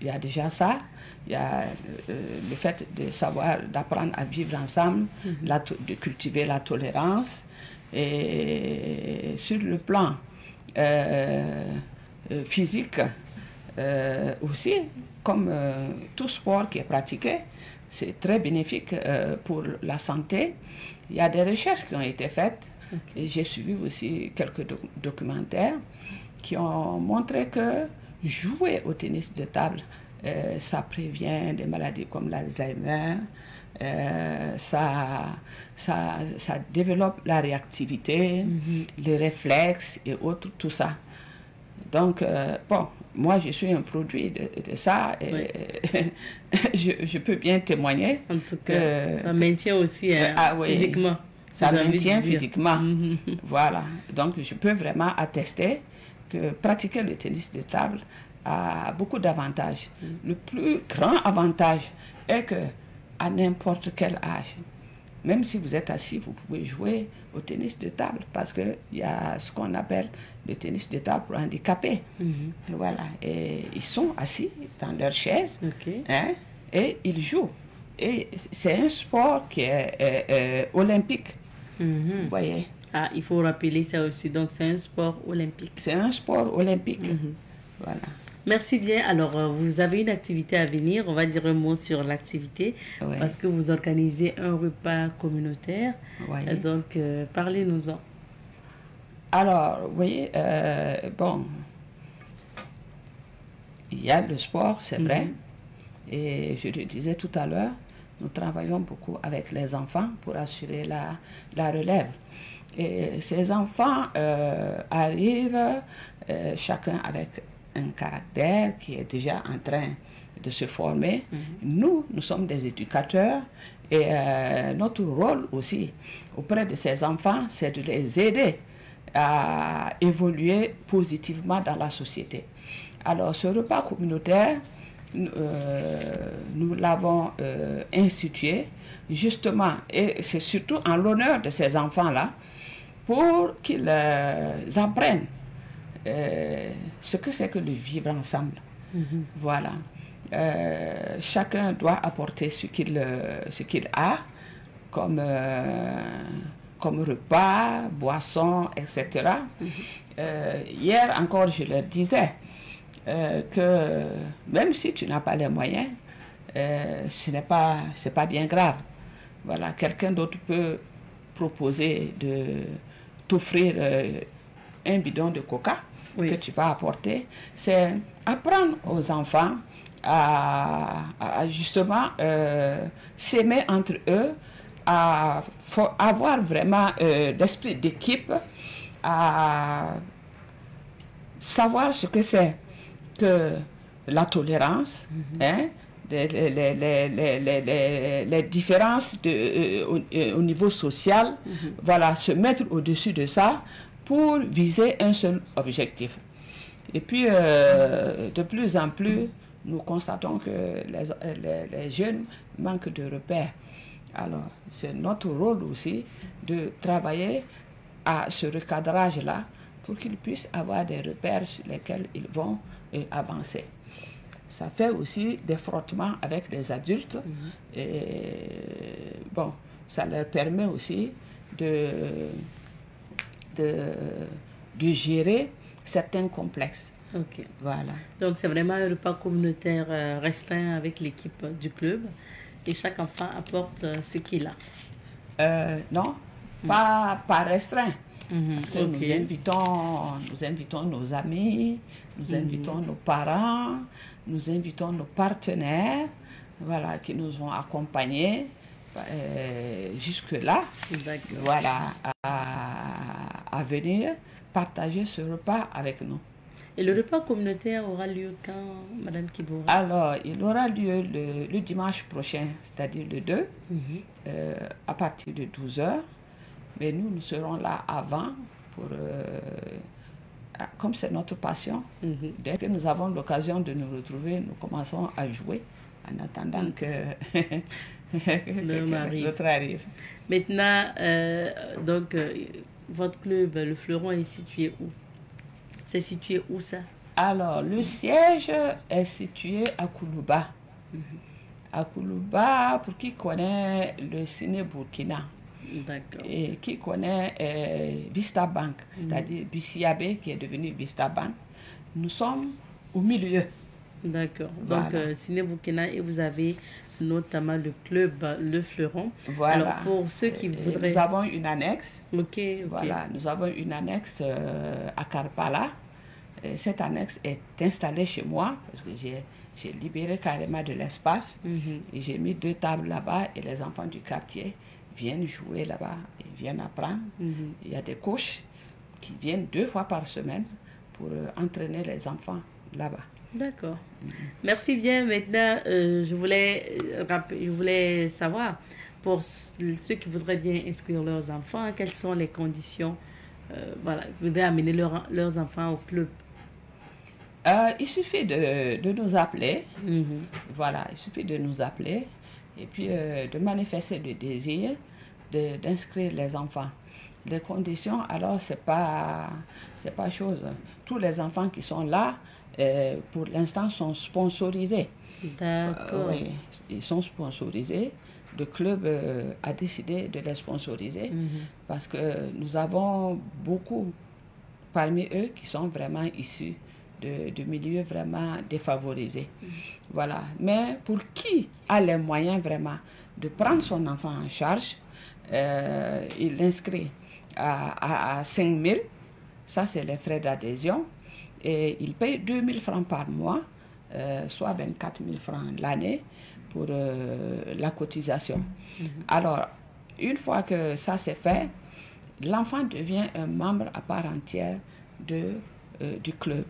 D: il y a déjà ça. Il y a le fait de savoir, d'apprendre à vivre ensemble, de cultiver la tolérance. Et sur le plan physique aussi, comme tout sport qui est pratiqué, c'est très bénéfique pour la santé. Il y a des recherches qui ont été faites et j'ai suivi aussi quelques documentaires qui ont montré que jouer au tennis de table, ça prévient des maladies comme l'Alzheimer, ça développe la réactivité, les réflexes et autres, tout ça. Donc, bon, moi je suis un produit de ça et je peux bien témoigner.
A: En tout cas, ça maintient aussi physiquement.
D: Ça maintient physiquement. Voilà. Donc, je peux vraiment attester que pratiquer le tennis de table a beaucoup d'avantages. Le plus grand avantage est que à n'importe quel âge, même si vous êtes assis, vous pouvez jouer au tennis de table parce qu'il y a ce qu'on appelle le tennis de table pour handicapés. Et voilà. Et ils sont assis dans leur chaise hein, et ils jouent. Et c'est un sport qui est olympique. Vous voyez.
A: Ah, il faut rappeler ça aussi. Donc, c'est un sport olympique.
D: C'est un sport olympique. Voilà.
A: Merci bien. Alors, vous avez une activité à venir. On va dire un mot sur l'activité parce que vous organisez un repas communautaire. Donc, parlez-nous-en.
D: Alors, oui, bon, il y a le sport, c'est vrai. Et je le disais tout à l'heure, nous travaillons beaucoup avec les enfants pour assurer la relève. Et ces enfants arrivent chacun avec un caractère qui est déjà en train de se former. Nous sommes des éducateurs et notre rôle aussi auprès de ces enfants, c'est de les aider à évoluer positivement dans la société. Alors, ce repas communautaire, nous l'avons institué justement, et c'est surtout en l'honneur de ces enfants-là, pour qu'ils apprennent ce que c'est que de vivre ensemble. Voilà. Chacun doit apporter ce qu'il a comme repas, boissons, etc. Hier encore, je leur disais que même si tu n'as pas les moyens, c'est pas bien grave. Voilà, quelqu'un d'autre peut proposer de t'offrir un bidon de coca que tu vas apporter. C'est apprendre aux enfants à justement s'aimer entre eux, à avoir vraiment l'esprit d'équipe, à savoir ce que c'est que la tolérance, hein, les différences au niveau social, voilà, se mettre au-dessus de ça pour viser un seul objectif. Et puis, de plus en plus, nous constatons que les jeunes manquent de repères. Alors, c'est notre rôle aussi de travailler à ce recadrage-là pour qu'ils puissent avoir des repères sur lesquels ils vont avancer. Ça fait aussi des frottements avec les adultes. Et bon, ça leur permet aussi de gérer certains complexes.
A: Ok.
D: Voilà.
A: Donc c'est vraiment un repas communautaire restreint avec l'équipe du club et chaque enfant apporte ce qu'il a.
D: Non, pas restreint. Parce que
A: Okay.
D: nous invitons nos amis, nous invitons nos parents, nous invitons nos partenaires, voilà, qui nous ont accompagnés jusque-là, voilà, à venir partager ce repas avec nous.
A: Et le repas communautaire aura lieu quand, Madame Kiboura?
D: Alors, il aura lieu le dimanche prochain, c'est-à-dire le 2, à partir de 12h. Mais nous serons là avant pour, comme c'est notre passion, dès que nous avons l'occasion de nous retrouver, nous commençons à jouer en attendant que l'autre arrive.
A: Maintenant, donc, votre club, le Fleuron, est situé où? C'est situé où ça?
D: Alors, le siège est situé à Koulouba. À Koulouba, pour qui connaît le Ciné Burkina.
A: D'accord.
D: Et qui connaît Vista Bank, c'est-à-dire Bissiabé qui est devenu Vista Bank. Nous sommes au milieu.
A: D'accord.
D: Voilà.
A: Donc, Ciné Burkina, et vous avez notamment le club Le Fleuron.
D: Voilà.
A: Alors, pour ceux qui voudraient...
D: Nous avons une annexe.
A: Ok.
D: Voilà, nous avons une annexe à Karpala. Cette annexe est installée chez moi parce que j'ai libéré carrément de l'espace. Et j'ai mis 2 tables là-bas et les enfants du quartier viennent jouer là-bas et viennent apprendre. Il y a des coachs qui viennent 2 fois par semaine pour entraîner les enfants là-bas.
A: D'accord. Merci bien. Maintenant, je voulais savoir, pour ceux qui voudraient bien inscrire leurs enfants, quelles sont les conditions, voilà, vous voudraient amener leurs enfants au club?
D: Il suffit de nous appeler. Voilà, il suffit de nous appeler et puis de manifester le désir d'inscrire les enfants. Les conditions, alors, c'est pas chose. Tous les enfants qui sont là, pour l'instant, sont sponsorisés.
A: D'accord.
D: Oui, ils sont sponsorisés. Le club a décidé de les sponsoriser parce que nous avons beaucoup parmi eux qui sont vraiment issus de milieux vraiment défavorisés. Voilà. Mais pour qui a les moyens vraiment de prendre son enfant en charge, il l'inscrit à 5 000. Ça, c'est les frais d'adhésion. Et il paye 2 000 francs par mois, soit 24 000 francs l'année pour la cotisation. Alors, une fois que ça c'est fait, l'enfant devient un membre à part entière du club.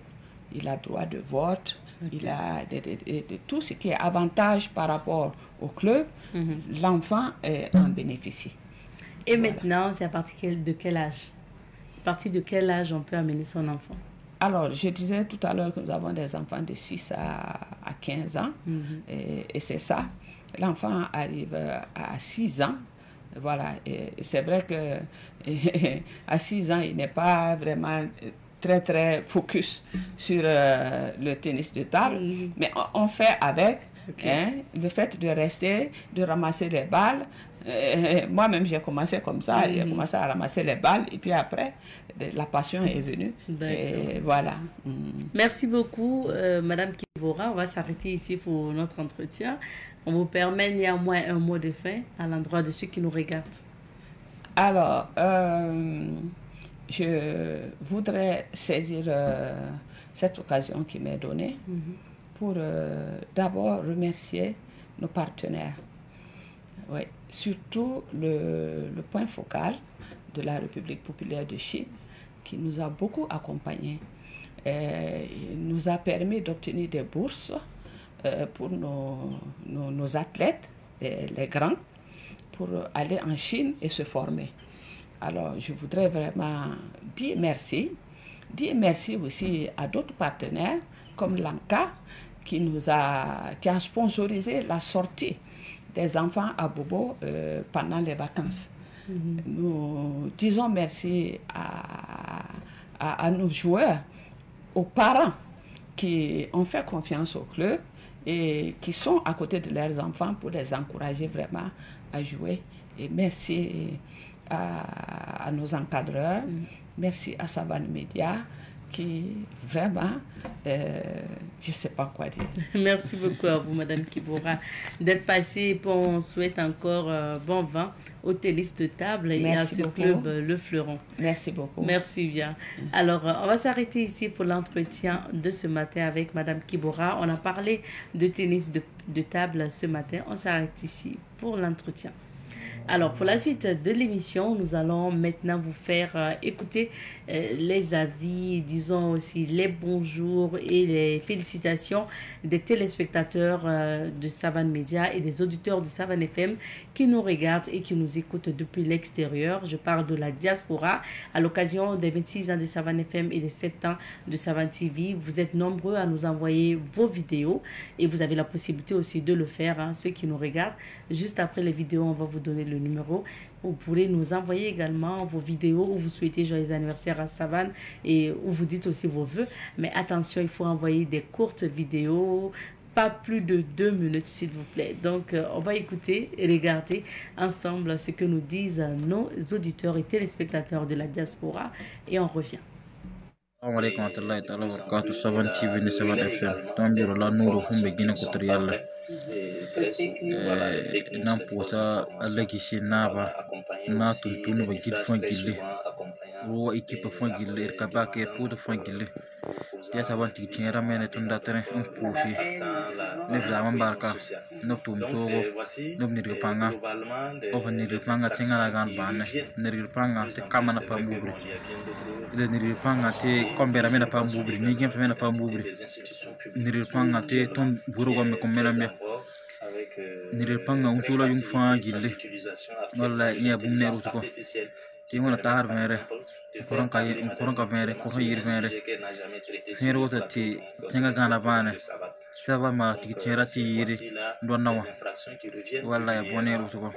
D: Il a droit de vote, il a de tout ce qui est avantage par rapport au club, l'enfant en bénéficie.
A: Et voilà. Maintenant, c'est à partir de quel âge? À partir de quel âge on peut amener son enfant?
D: Alors, je disais tout à l'heure que nous avons des enfants de 6 à 15 ans. Et c'est ça. L'enfant arrive à 6 ans. Voilà. Et c'est vrai que à 6 ans, il n'est pas vraiment très, très focus sur le tennis de table. Mais on fait avec. Le fait de rester, de ramasser les balles. Moi-même, j'ai commencé comme ça. J'ai commencé à ramasser les balles. Et puis après, la passion est venue. Et voilà.
A: Merci beaucoup, Madame Kibora. On va s'arrêter ici pour notre entretien. On vous permet néanmoins un mot de fin à l'endroit de ceux qui nous regardent.
D: Alors, je voudrais saisir cette occasion qui m'est donnée pour d'abord remercier nos partenaires. Oui, surtout le point focal de la République populaire de Chine qui nous a beaucoup accompagnés. Il nous a permis d'obtenir des bourses pour nos athlètes, les grands, pour aller en Chine et se former. Alors, je voudrais vraiment dire merci aussi à d'autres partenaires comme l'ANCA qui a sponsorisé la sortie des enfants à Bobo pendant les vacances. Nous disons merci à nos joueurs, aux parents qui ont fait confiance au club et qui sont à côté de leurs enfants pour les encourager vraiment à jouer. Et merci à nos encadreurs, merci à Savane Média qui vraiment, je ne sais pas quoi dire.
A: Merci beaucoup à vous, Madame Kibora, d'être passée. On souhaite encore bon vent au tennis de table et à ce club Le Fleuron.
D: Merci beaucoup.
A: Merci bien. Alors, on va s'arrêter ici pour l'entretien de ce matin avec Madame Kibora. On a parlé de tennis de table ce matin. On s'arrête ici pour l'entretien. Alors, pour la suite de l'émission, nous allons maintenant vous faire écouter les avis, disons aussi les bonjours et les félicitations des téléspectateurs de Savane Média et des auditeurs de Savane FM qui nous regardent et qui nous écoutent depuis l'extérieur. Je parle de la diaspora à l'occasion des 26 ans de Savane FM et des 7 ans de Savane TV. Vous êtes nombreux à nous envoyer vos vidéos et vous avez la possibilité aussi de le faire, hein, ceux qui nous regardent. Juste après les vidéos, on va vous donner le numéro. Vous pourrez nous envoyer également vos vidéos où vous souhaitez joyeux anniversaire à Savane et où vous dites aussi vos vœux. Mais attention, il faut envoyer des courtes vidéos, pas plus de 2 minutes s'il vous plaît. Donc, on va écouter et regarder ensemble ce que nous disent nos auditeurs et téléspectateurs de la diaspora et on revient.
E: Assalamu alaikum warahmatullahi ta'ala wabarakatuh. Savane TV ni Savane FM. Tambiro la nuru humbe gina kutri yalla. Nan posa alagi shi naba na tuntunu ba gid fon gille. Ruwa equipe fon gille irkaba ke pudo fon gille. Dia Savane tigi tiara mene tunda tere un pushi. Ne zaman barka no tum sogo no nirgapanga. O nirgapanga tingala gan bane. Nirgapanga te kamana pa mubri. Le nirgapanga te kombera mena pa mubri. Ni game mena pa mubri. Nirgapanga te ton burugo me komena me. Nirgapanga untula yung fa gille. Wala iya bumne rutuko. Ti wona tahar mere. Koron ka mere ko yir mere. Fere wota ti tenga gana bane. Saba ma ti tera ti yiri donawa. Wala ya boneru rutuko.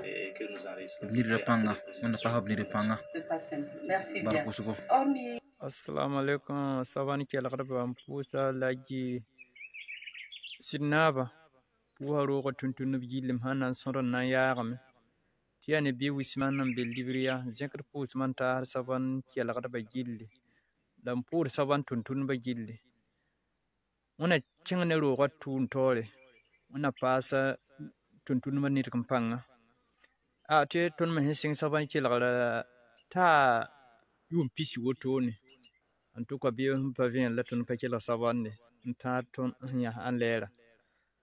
E: Nirgapanga wona pa hab nirgapanga.
A: Merci bien.
F: Assalamu alaikum. Savane ki alqarba ampusa laji sinaba waro ko tuntunu bilim hanan soron na yagame tiane bi wismanam be libria zekr pus man tar Savane ki alqarba gilli dam pour Savane tuntunu ba gilli ona kingne ro ko tuntore ona pasa tuntunu manir kampanga a te ton ma hesing Savane ki alqara ta yum pisi wotone en tout cas bien pas bien la ton ka la Savane ta ton ya anlera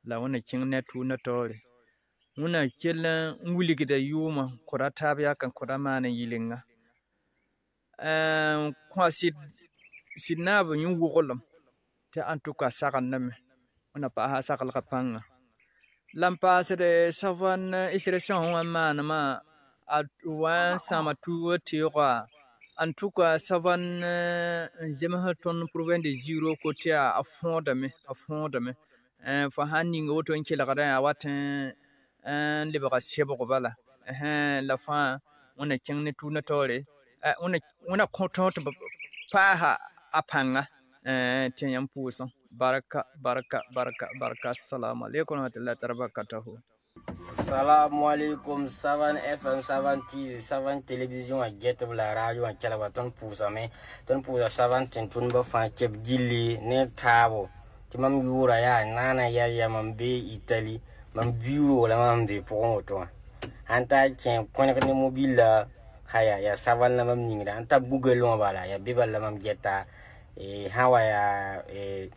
F: la wana kingne tu na tore muna kella nguligida yuma kurata biya kan kurama na yilinga kwa sinaba nyu wogolam te en tout cas sakan name ona pa ha sakal kapanga lampa de Savane isretion wa ma a wan sama tu tiwa En tout cas, ça va jamais ton province de zéro côté à fond de me. Fa hanning auto en kila kada a watan libération voilà. La fin on est qu'un tout natore. On a content pas à panga. Tiens poussant. Baraka. Salam alaikum wa rahmatullahi wa barakatuh.
G: Salam alaikum, Savan FM, Savan TV, Savan Télévision, à Get la radio, à Calabaton pour ça, mais ton pour la Savan, t'en vas faire Kep Gilly, ne tabo. Tu m'as mis à Nana ya Mambe, Italie, mon bureau, la Mambe pour toi. Anta tient, connaître les mobiles, haya, ya Savan la Mam Ningra, Anta Google, on va là, ya Bibal la Mam Geta, et Hawaii,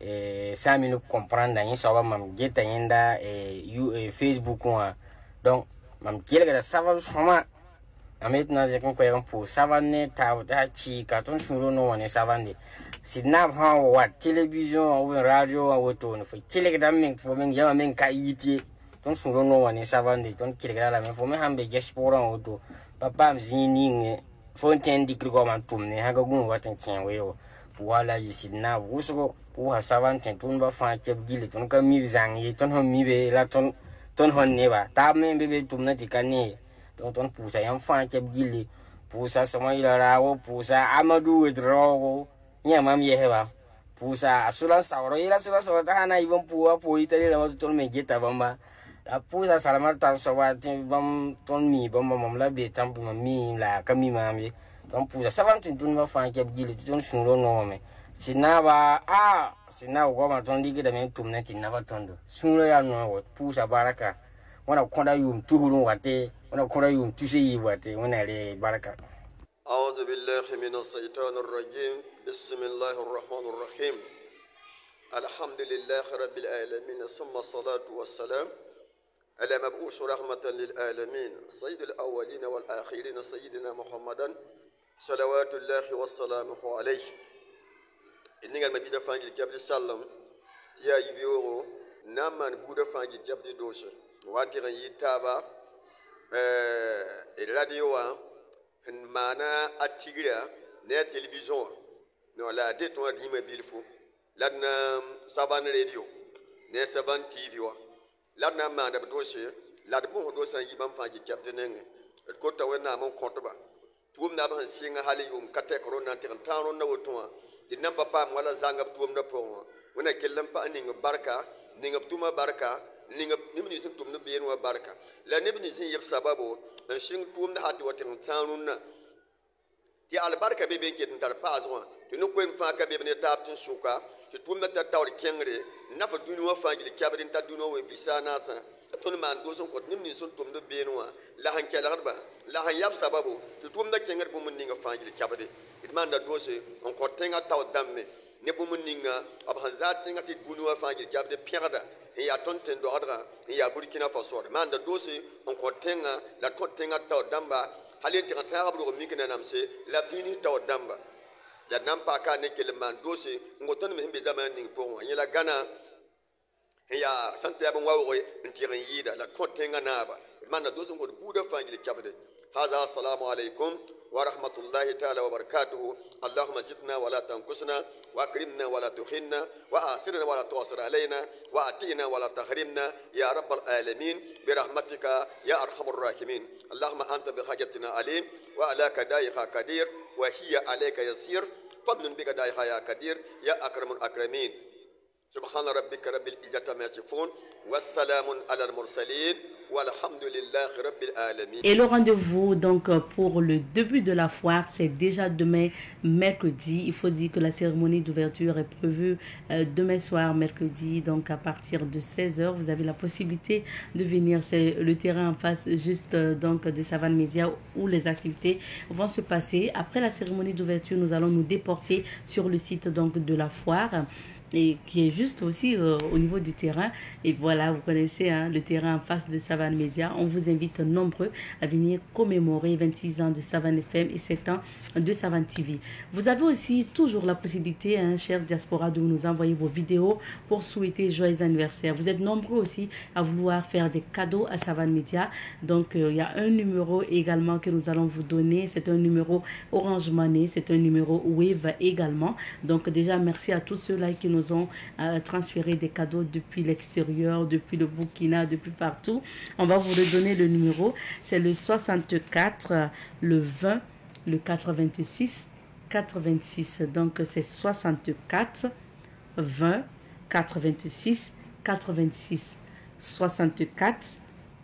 G: et 5 minutes comprendre dans ça va mam geta yenda et Facebook donc mam kiela ça va soma maintenant j'ai qu'on quoi pour ça va ne ta chi carton sur no on ça va ne sinap ha wa télévision ou radio ou to ne faut kiela da men faut men ya men ka yiti ton sur no on ça va ne ton kiela la men faut men hambe gesport on to papa mzini fontaine di ko man tumne ha ga gun watan kenwe yo wala yisidna wusugo wa savan tun ba fa keb gili ton ka mi zangi ton ho mi be la ton hon ne ba ta me be tumna tikani ton pusa yam fa keb gili pusa sama ila rawo pusa amadu wedrogo nyama mi heba pusa asula sawro ila sula sawta hana ibon puwa po itali la ton me geta bamba la pusa salama ta sawati bam ton mi bamba mamla be tampu mi la kami mami ton pusa savan tun ba fa keb gili ton sunro no me sinaba sinaba ko ma ton digi da men tumna tinaba tondo sunro ya no pusa baraka wana konda yum tuhuru wate wana konda yum tushi wate wana le baraka
H: أعوذ بالله من الشيطان الرجيم بسم الله الرحمن الرحيم الحمد لله رب العالمين ثم الصلاة والسلام على مبعوث رحمة للعالمين سيد الأولين والآخرين سيدنا محمدا صلوات الله وسلامه عليه إننا المبيد فانجي جبل السلام يا يبيورو نامان بودا فانجي جبل دوش وانتي يتابا الراديو mana atigira ne television no la de to di ma bilfo ladna saban radio ne saban tv wa ladna ma da dossier lad bo do san yibam fa ji capte nenge ko ta wena mon compte ba tum na ban singa hali kate corona te tano na woto di namba pam wala zanga tum na po wona kellam pa ni barka ni tuma barka ni nimni tum na biyen wa barka la nimni sin yeb sababu shin tum da hati watin tanun na ti albarka bebe get ndar pazwa to no kwen fa ka bebe ne tap tin suka ti tum da tawr kengre na fa dunu wa fa gil kabrin ta dunu we visa nasa ton man do son ko nimni son tum do benwa la han kala garba la han yab sababu ti tum da kengre bu mun ninga fa gil kabre itman da do se on ko tenga taw damme ne bu mun ninga ab han zat tenga ti dunu wa fa gil kabre pierda et ya ton ten do adra et ya burkina faso man da do se on ko tenga la to tenga taw damba halin ti ta abru mi kina namse la bini taw damba la nampa ka ne kelman do se ngoton me himbe zaman ning po ya la gana ya sante abun wawo ntiran yida la to tenga naba man da do se ngod buda fangil kabde هذا السلام عليكم ورحمة الله تعالى وبركاته اللهم زدنا ولا تنقصنا وأكرمنا ولا تخنا وآثرنا ولا تؤثر علينا وأتينا ولا تحرمنا يا رب العالمين برحمتك يا أرحم الراحمين اللهم أنت بحاجتنا عليم وعلى كدائها قدير وهي عليك يسير فمن بك دائها يا قدير يا أكرم الأكرمين سبحان ربك رب العزة ما يصفون والسلام على المرسلين والحمد لله رب العالمين.
A: Et le rendez-vous donc pour le début de la foire, c'est déjà demain mercredi. Il faut dire que la cérémonie d'ouverture est prévue demain soir mercredi, donc à partir de 16h. Vous avez la possibilité de venir. C'est le terrain en face juste donc de Savane Média où les activités vont se passer. Après la cérémonie d'ouverture, nous allons nous déporter sur le site donc de la foire. et qui est juste aussi au niveau du terrain. Et voilà, vous connaissez le terrain en face de Savane Média. On vous invite nombreux à venir commémorer 26 ans de Savane FM et 7 ans de Savane TV. Vous avez aussi toujours la possibilité, chère diaspora, de nous envoyer vos vidéos pour souhaiter joyeux anniversaire. Vous êtes nombreux aussi à vouloir faire des cadeaux à Savane Média. Donc, il y a un numéro également que nous allons vous donner. C'est un numéro Orange Money, c'est un numéro Wave également. Donc, déjà, merci à tous ceux-là qui nous ont transféré des cadeaux depuis l'extérieur, depuis le Burkina, depuis partout. On va vous redonner le numéro. C'est le 64, le 20, le 86, 86. Donc, c'est 64, 20, 86, 86. 64,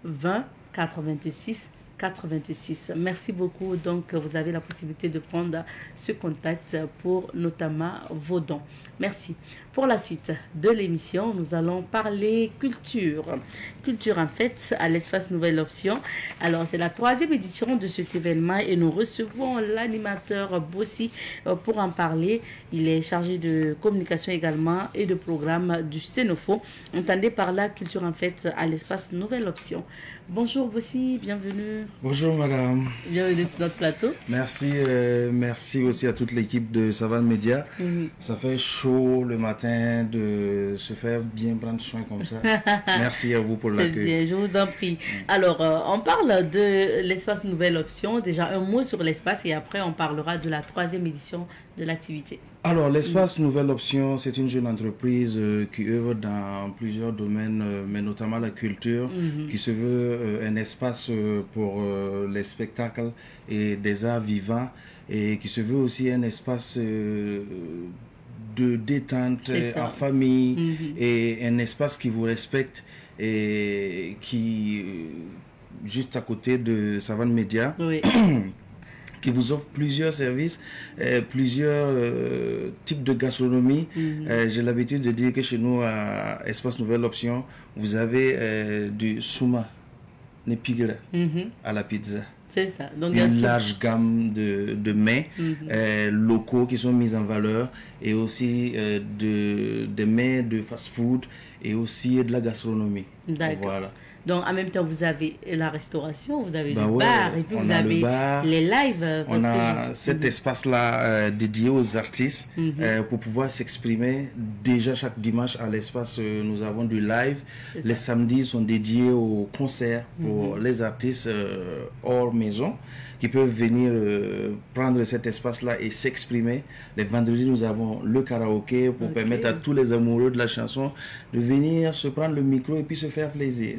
A: 20, 86, 86. Merci beaucoup. Donc, vous avez la possibilité de prendre ce contact pour notamment vos dons. Merci. Pour la suite de l'émission, nous allons parler culture. Culture, en fait, à l'espace Nouvelle Option. Alors, c'est la 3e édition de cet événement et nous recevons l'animateur Bossi pour en parler. Il est chargé de communication également et de programme du Sénofo. Entendez par là culture, en fait, à l'espace Nouvelle Option. Bonjour Bossi, bienvenue.
I: Bonjour madame.
A: Bienvenue sur notre plateau.
I: Merci, merci aussi à toute l'équipe de Savane Média. Ça fait chaud le matin de se faire bien prendre soin comme ça. Merci à vous pour l'accueil.
A: C'est bien, je vous en prie. Alors, on parle de l'espace Nouvelle Option. Déjà un mot sur l'espace et après on parlera de la 3e édition de l'activité.
I: Alors, l'espace Nouvelle Option, c'est une jeune entreprise qui œuvre dans plusieurs domaines, mais notamment la culture, qui se veut un espace pour les spectacles et des arts vivants, et qui se veut aussi un espace de détente en famille, et un espace qui vous respecte et qui, juste à côté de Savane Média, qui vous offre plusieurs services, plusieurs types de gastronomie. J'ai l'habitude de dire que chez nous, à Espace Nouvelle Option, vous avez du souma, népigre à la pizza.
A: C'est ça. Donc,
I: une large gamme de mets locaux qui sont mis en valeur et aussi des mets de fast-food et aussi de la gastronomie.
A: D'accord. Voilà. Donc, en même temps, vous avez la restauration, vous avez le
I: ouais,
A: bar, et puis vous avez les lives.
I: On a cet espace-là dédié aux artistes pour pouvoir s'exprimer. Déjà, chaque dimanche à l'espace, nous avons du live. Les samedis sont dédiés aux concerts pour les artistes hors maison qui peuvent venir prendre cet espace-là et s'exprimer. Les vendredis, nous avons le karaoké pour permettre à tous les amoureux de la chanson de venir se prendre le micro et puis se faire plaisir.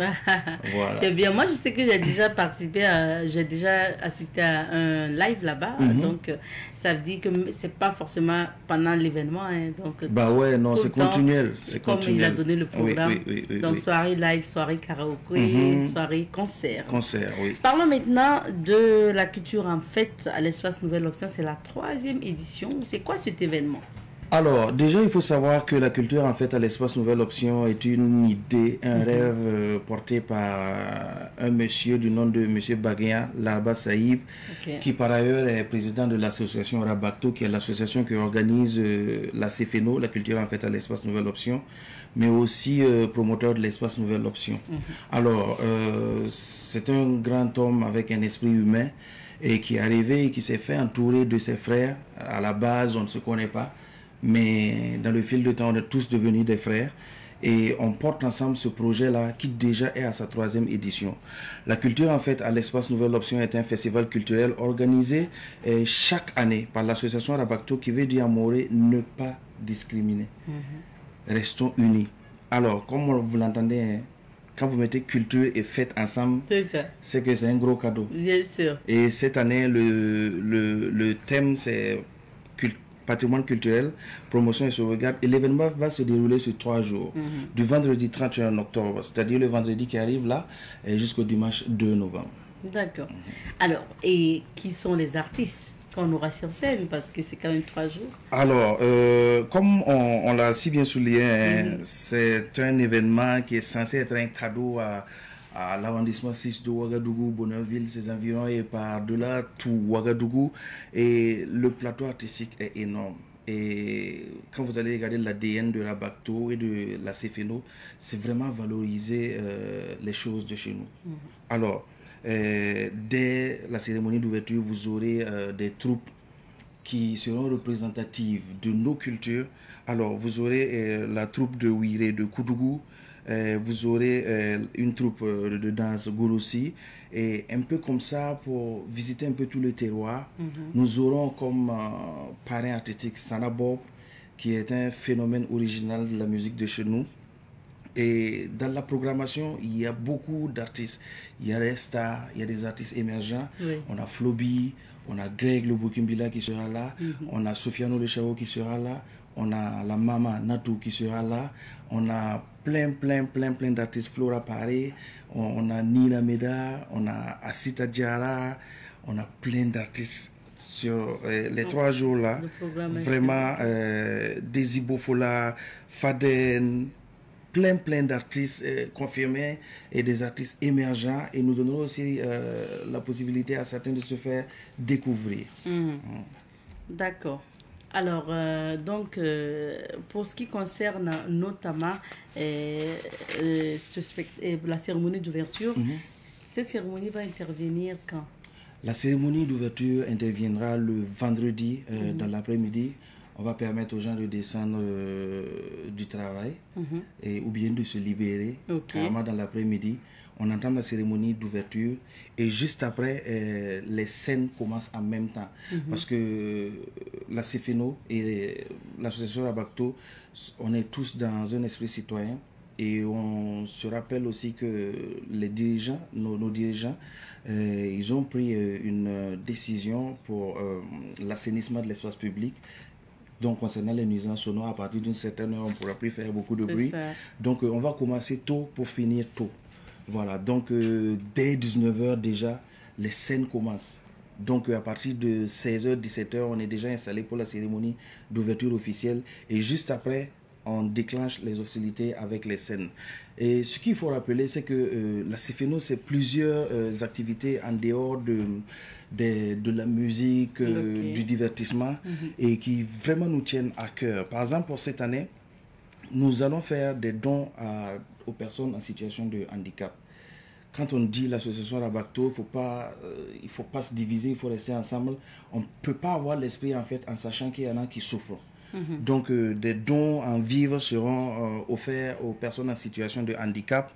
I: Voilà.
A: C'est bien. Moi, je sais que j'ai déjà participé, j'ai déjà assisté à un live là-bas. Donc, ça veut dire que c'est pas forcément pendant l'événement. Donc,
I: bah ouais, non, c'est continuel. C'est
A: comme
I: continuel.
A: il a donné le programme. Donc, soirée live, soirée karaoké, soirée concert.
I: Concert, oui.
A: Parlons maintenant de la culture en fait à l'espace Nouvelle Option. C'est la 3e édition. C'est quoi cet événement?
I: Alors, déjà, il faut savoir que la culture, en fait, à l'espace Nouvelle Option est une idée, un rêve porté par un monsieur du nom de monsieur Baguéa, Larba Saïb, qui par ailleurs est président de l'association Rabacto, qui est l'association qui organise la CFNO, la culture, en fait, à l'espace Nouvelle Option, mais aussi promoteur de l'espace Nouvelle Option. Alors, c'est un grand homme avec un esprit humain et qui est arrivé et qui s'est fait entourer de ses frères. À la base, on ne se connaît pas. Mais dans le fil de temps, on est tous devenus des frères et on porte ensemble ce projet-là qui déjà est à sa 3e édition. La culture, en fait, à l'espace Nouvelle Option est un festival culturel organisé chaque année par l'association Rabacto qui veut dire à Morée ne pas discriminer. Restons unis. Alors, comme vous l'entendez, quand vous mettez culture et fête ensemble, c'est que c'est un gros cadeau.
A: Bien sûr.
I: Et cette année, le thème, c'est patrimoine culturel, promotion et sauvegarde. Et l'événement va se dérouler sur 3 jours, du vendredi 31 octobre, c'est-à-dire le vendredi qui arrive là, jusqu'au dimanche 2 novembre.
A: D'accord. Alors, et qui sont les artistes qu'on aura sur scène, parce que c'est quand même 3 jours?
I: Alors, comme on l'a si bien souligné, c'est un événement qui est censé être un cadeau à l'arrondissement 6 de Ouagadougou, Bonneville, ses environs et par-delà tout Ouagadougou. Et le plateau artistique est énorme. Et quand vous allez regarder l'ADN de la Bacto et de la Cépheno, c'est vraiment valoriser les choses de chez nous. Alors, dès la cérémonie d'ouverture, vous aurez des troupes qui seront représentatives de nos cultures. Alors, vous aurez la troupe de Ouiré de Koudougou, vous aurez une troupe de danse Gourossi, et un peu comme ça, pour visiter un peu tout le terroir, nous aurons comme parrain artistique Sana Bob, qui est un phénomène original de la musique de chez nous. Et dans la programmation, il y a beaucoup d'artistes. Il y a des stars, il y a des artistes émergents. Oui. On a Floby, on a Greg le Bukimbila qui sera là, on a Sofiano Le Chao qui sera là, on a la Mama Natou qui sera là, on a plein d'artistes, Flora Paré, on a Nina Meda, on a Asita Diara, on a plein d'artistes sur les 3 jours là. Vraiment, Desi Bofola, Faden, plein d'artistes confirmés et des artistes émergents, et nous donnerons aussi la possibilité à certains de se faire découvrir.
A: D'accord. Alors, donc, pour ce qui concerne notamment la cérémonie d'ouverture, cette cérémonie va intervenir quand?
I: La cérémonie d'ouverture interviendra le vendredi dans l'après-midi. On va permettre aux gens de descendre du travail ou bien de se libérer carrément dans l'après-midi. On entame la cérémonie d'ouverture et juste après, les scènes commencent en même temps. Parce que la Cépheno et l'association Rabacto, on est tous dans un esprit citoyen. Et on se rappelle aussi que les dirigeants, nos dirigeants, ils ont pris une décision pour l'assainissement de l'espace public. Donc, concernant les nuisances sonores, à partir d'une certaine heure, on ne pourra plus faire beaucoup de bruit. Donc, on va commencer tôt pour finir tôt. Voilà, donc dès 19h déjà, les scènes commencent. Donc, à partir de 16h, 17h, on est déjà installé pour la cérémonie d'ouverture officielle. Et juste après, on déclenche les hostilités avec les scènes. Et ce qu'il faut rappeler, c'est que la Cépheno, c'est plusieurs activités en dehors de la musique, du divertissement, et qui vraiment nous tiennent à cœur. Par exemple, pour cette année, nous allons faire des dons aux personnes en situation de handicap. Quand on dit l'association Rabacto, il ne faut pas se diviser, il faut rester ensemble. On ne peut pas avoir l'esprit en fait en sachant qu'il y en a qui souffrent. Donc, des dons en vivres seront offerts aux personnes en situation de handicap.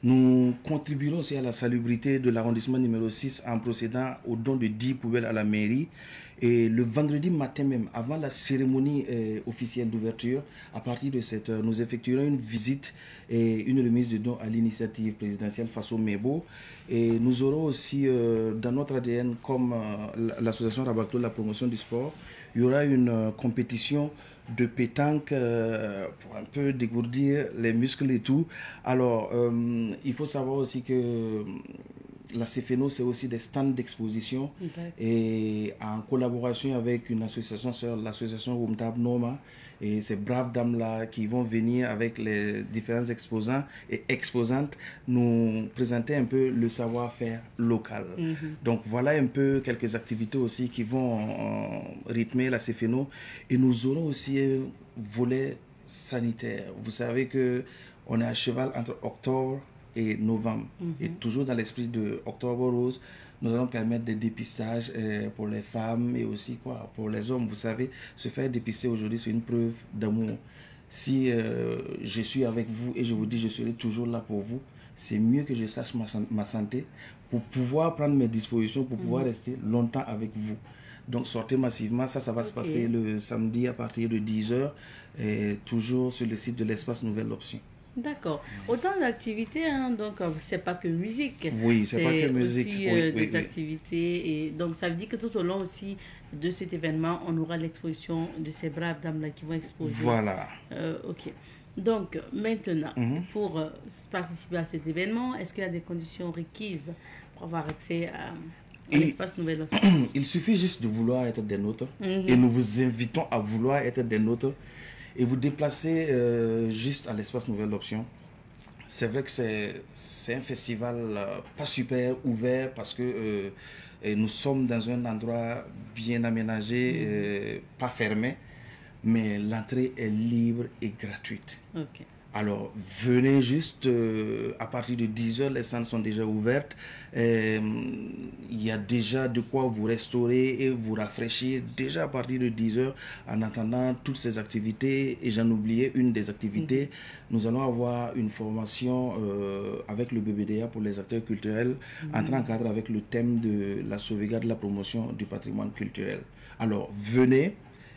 I: Nous contribuerons aussi à la salubrité de l'arrondissement numéro 6 en procédant au don de 10 poubelles à la mairie. Et le vendredi matin même, avant la cérémonie officielle d'ouverture, à partir de 7h, nous effectuerons une visite et une remise de dons à l'initiative présidentielle Faso Mebo. Et nous aurons aussi dans notre ADN, comme l'association Rabacto de la promotion du sport, il y aura une compétition de pétanque pour un peu dégourdir les muscles et tout. Alors, il faut savoir aussi que la Cépheno, c'est aussi des stands d'exposition et en collaboration avec une association, l'association Rumtab Noma, et ces braves dames-là qui vont venir avec les différents exposants et exposantes nous présenter un peu le savoir-faire local. Donc voilà un peu quelques activités aussi qui vont rythmer la Cépheno, et nous aurons aussi un volet sanitaire. Vous savez que on est à cheval entre octobre et novembre. Et toujours dans l'esprit de Octobre Rose, nous allons permettre des dépistages pour les femmes et aussi pour les hommes. Vous savez, se faire dépister aujourd'hui, c'est une preuve d'amour. Si je suis avec vous et je vous dis je serai toujours là pour vous, c'est mieux que je sache ma santé pour pouvoir prendre mes dispositions, pour pouvoir rester longtemps avec vous. Donc sortez massivement, ça va se passer le samedi à partir de 10h, et toujours sur le site de l'espace Nouvelle Option.
A: D'accord. Autant d'activités, hein, donc c'est pas que musique.
I: Oui, c'est pas que musique.
A: Aussi des activités. Et donc ça veut dire que tout au long aussi de cet événement, on aura l'exposition de ces braves dames-là qui vont exposer.
I: Voilà.
A: Ok. Donc maintenant, pour participer à cet événement, est-ce qu'il y a des conditions requises pour avoir accès à l'espace Nouvelle Option?
I: Il suffit juste de vouloir être des nôtres. Et nous vous invitons à vouloir être des nôtres. Et vous déplacez juste à l'espace Nouvelle Option. C'est vrai que c'est un festival pas super ouvert parce que nous sommes dans un endroit bien aménagé, pas fermé. mais l'entrée est libre et gratuite.
A: Ok.
I: Alors, venez juste à partir de 10h, les salles sont déjà ouvertes. Il y a déjà de quoi vous restaurer et vous rafraîchir déjà à partir de 10h en attendant toutes ces activités. Et j'en oubliais une des activités. Nous allons avoir une formation avec le BBDA pour les acteurs culturels, entrant en cadre avec le thème de la sauvegarde, la promotion du patrimoine culturel. Alors, venez,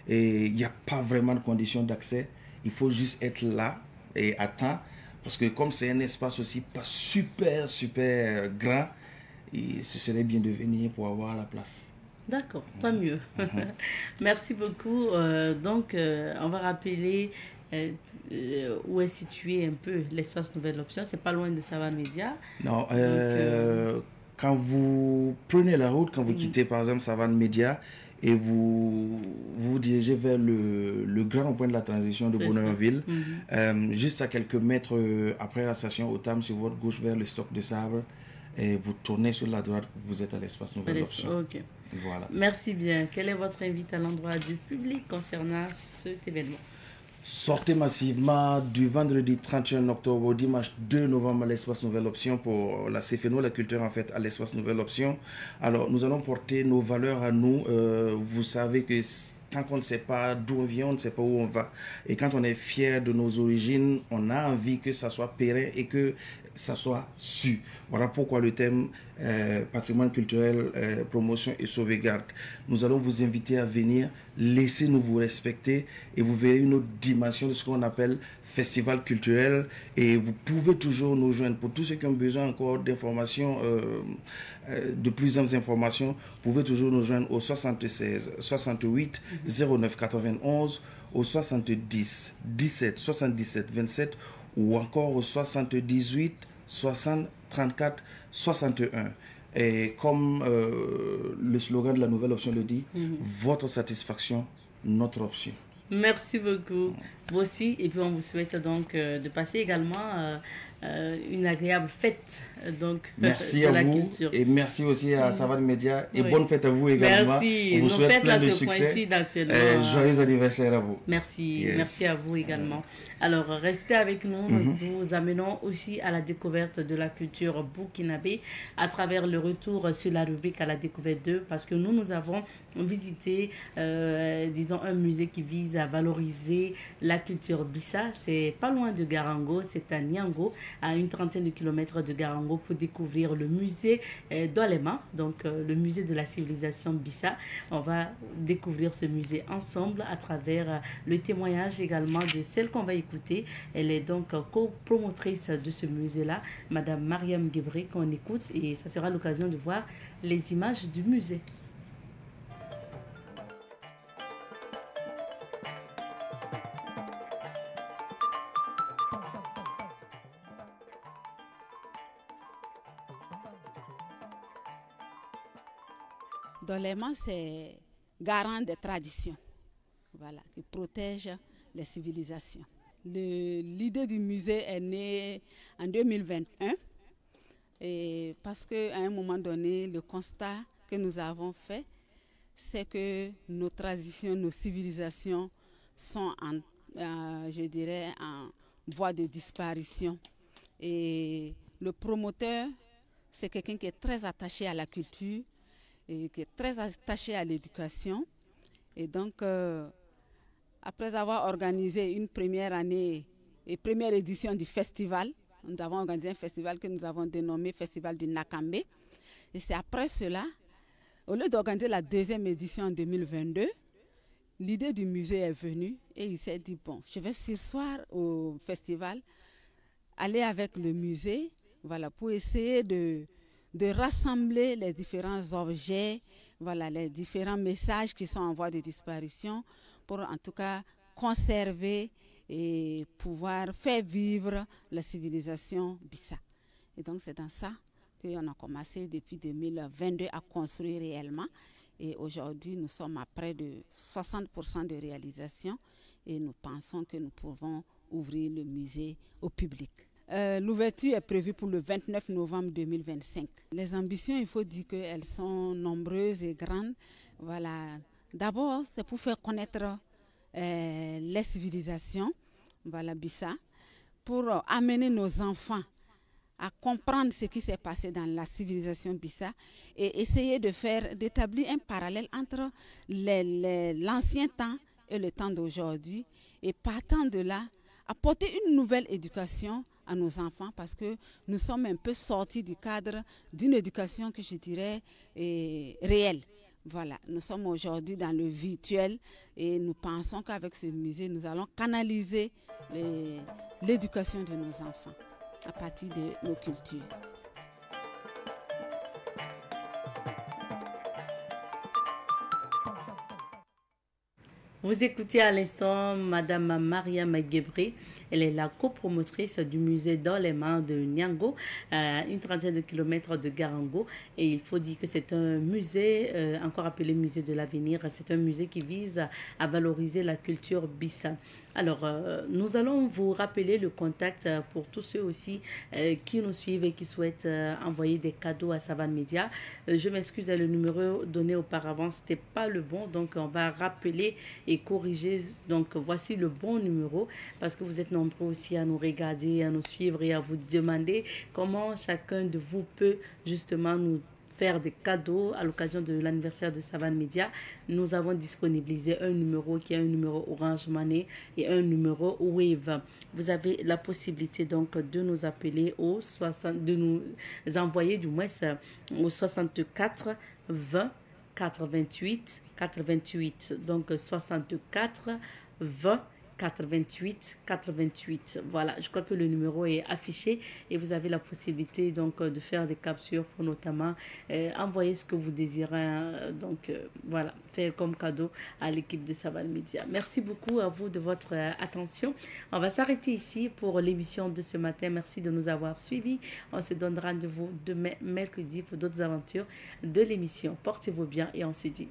I: et il n'y a pas vraiment de conditions d'accès. Il faut juste être là et à temps, parce que comme c'est un espace aussi pas super grand, et ce serait bien de venir pour avoir la place.
A: D'accord, tant mieux. Merci beaucoup. Donc, on va rappeler où est situé un peu l'espace Nouvelle Option. C'est pas loin de Savane Média.
I: Non, quand vous prenez la route, quand vous quittez par exemple Savane Média, et vous vous dirigez vers le grand point de la transition de Bonoyonville, juste à quelques mètres après la station Otam, sur votre gauche vers le stock de Sabre, et vous tournez sur la droite, vous êtes à l'espace Nouvelle Option.
A: Ok.
I: Voilà.
A: Merci bien. Quel est votre invite à l'endroit du public concernant cet événement?
I: Sortez massivement du vendredi 31 octobre au dimanche 2 novembre à l'espace Nouvelle Option pour la CFNO, la culture en fait à l'espace Nouvelle Option. Alors nous allons porter nos valeurs à nous. Vous savez que quand on ne sait pas d'où on vient, on ne sait pas où on va. Et quand on est fier de nos origines, on a envie que ça soit pérenne et que ça soit su. Voilà pourquoi le thème patrimoine culturel, promotion et sauvegarde. Nous allons vous inviter à venir, laissez-nous vous respecter et vous verrez une autre dimension de ce qu'on appelle festival culturel. Et vous pouvez toujours nous joindre. Pour tous ceux qui ont besoin encore d'informations, de plus d'informations, vous pouvez toujours nous joindre au 76 68 09 91, au 70 17 77 27 ou encore au 78 60 34 61. Et comme le slogan de la Nouvelle Option le dit, votre satisfaction, notre option.
A: Merci beaucoup. Vous aussi. Et puis on vous souhaite donc de passer également une agréable fête donc,
I: merci
A: de
I: à
A: la
I: vous
A: culture.
I: Et merci aussi à Savane Média et bonne fête à vous également.
A: Merci.
I: On vous
A: Nos
I: souhaite
A: fêtes
I: plein
A: là
I: de
A: se
I: succès.
A: coïncident actuellement.
I: Joyeux anniversaire à vous.
A: Merci.
I: Yes.
A: Merci à vous également. Alors, restez avec nous. Nous vous amenons aussi à la découverte de la culture burkinabé à travers le retour sur la rubrique à la découverte 2 parce que nous avons visité, disons, un musée qui vise à valoriser la culture Bissa. C'est pas loin de Garango, c'est à Niango, à une trentaine de kilomètres de Garango pour découvrir le musée d'Olema, donc le musée de la civilisation Bissa. On va découvrir ce musée ensemble à travers le témoignage également de celle qu'on va écouter. Elle est donc co-promotrice de ce musée-là, Madame Mariam Guébré, qu'on écoute et ça sera l'occasion de voir les images du musée.
B: Dolema, c'est garant des traditions, voilà, qui protège les civilisations. L'idée du musée est née en 2021 et parce qu'à un moment donné, le constat que nous avons fait, c'est que nos traditions, nos civilisations sont je dirais, en voie de disparition. Et le promoteur, c'est quelqu'un qui est très attaché à la culture, et qui est très attaché à l'éducation. Et donc, après avoir organisé une première année et première édition du festival, nous avons organisé un festival que nous avons dénommé Festival du Nakambe. Et c'est après cela, au lieu d'organiser la deuxième édition en 2022, l'idée du musée est venue et il s'est dit, bon, je vais ce soir au festival aller avec le musée, voilà, pour essayer de rassembler les différents objets, voilà, les différents messages qui sont en voie de disparition pour en tout cas conserver et pouvoir faire vivre la civilisation Bissa. Et donc c'est dans ça qu'on a commencé depuis 2022 à construire réellement. Et aujourd'hui, nous sommes à près de 60% de réalisation et nous pensons que nous pouvons ouvrir le musée au public. L'ouverture est prévue pour le 29 novembre 2025. Les ambitions, il faut dire qu'elles sont nombreuses et grandes. Voilà. D'abord, c'est pour faire connaître les civilisations, voilà, Bissa, pour amener nos enfants à comprendre ce qui s'est passé dans la civilisation Bissa et essayer d'établir un parallèle entre l'ancien temps et le temps d'aujourd'hui, et partant de là, apporter une nouvelle éducation à nos enfants, parce que nous sommes un peu sortis du cadre d'une éducation que je dirais réelle. Voilà, nous sommes aujourd'hui dans le virtuel et nous pensons qu'avec ce musée, nous allons canaliser l'éducation de nos enfants à partir de nos cultures.
A: Vous écoutez à l'instant Madame Maria Maguebré. Elle est la copromotrice du musée dans les mains de Niango, à une trentaine de kilomètres de Garango. Et il faut dire que c'est un musée, encore appelé musée de l'avenir. C'est un musée qui vise à valoriser la culture Bissa. Alors, nous allons vous rappeler le contact pour tous ceux aussi qui nous suivent et qui souhaitent envoyer des cadeaux à Savane Média. Je m'excuse, le numéro donné auparavant, ce n'était pas le bon. Donc, on va rappeler et corriger. Donc, voici le bon numéro, parce que vous êtes nombreux aussi à nous regarder, à nous suivre et à vous demander comment chacun de vous peut justement nous faire des cadeaux à l'occasion de l'anniversaire de Savane Média. Nous avons disponibilisé un numéro qui est un numéro Orange Money et un numéro Wave. Vous avez la possibilité donc de nous appeler de nous envoyer du moins au 64 20 88 88. Donc 64 20 88 88. Voilà, je crois que le numéro est affiché et vous avez la possibilité donc de faire des captures pour notamment envoyer ce que vous désirez, voilà, faire comme cadeau à l'équipe de Savane Média. Merci beaucoup à vous de votre attention. On va s'arrêter ici pour l'émission de ce matin. Merci de nous avoir suivis. On se donne rendez-vous demain mercredi pour d'autres aventures de l'émission. Portez-vous bien et on se dit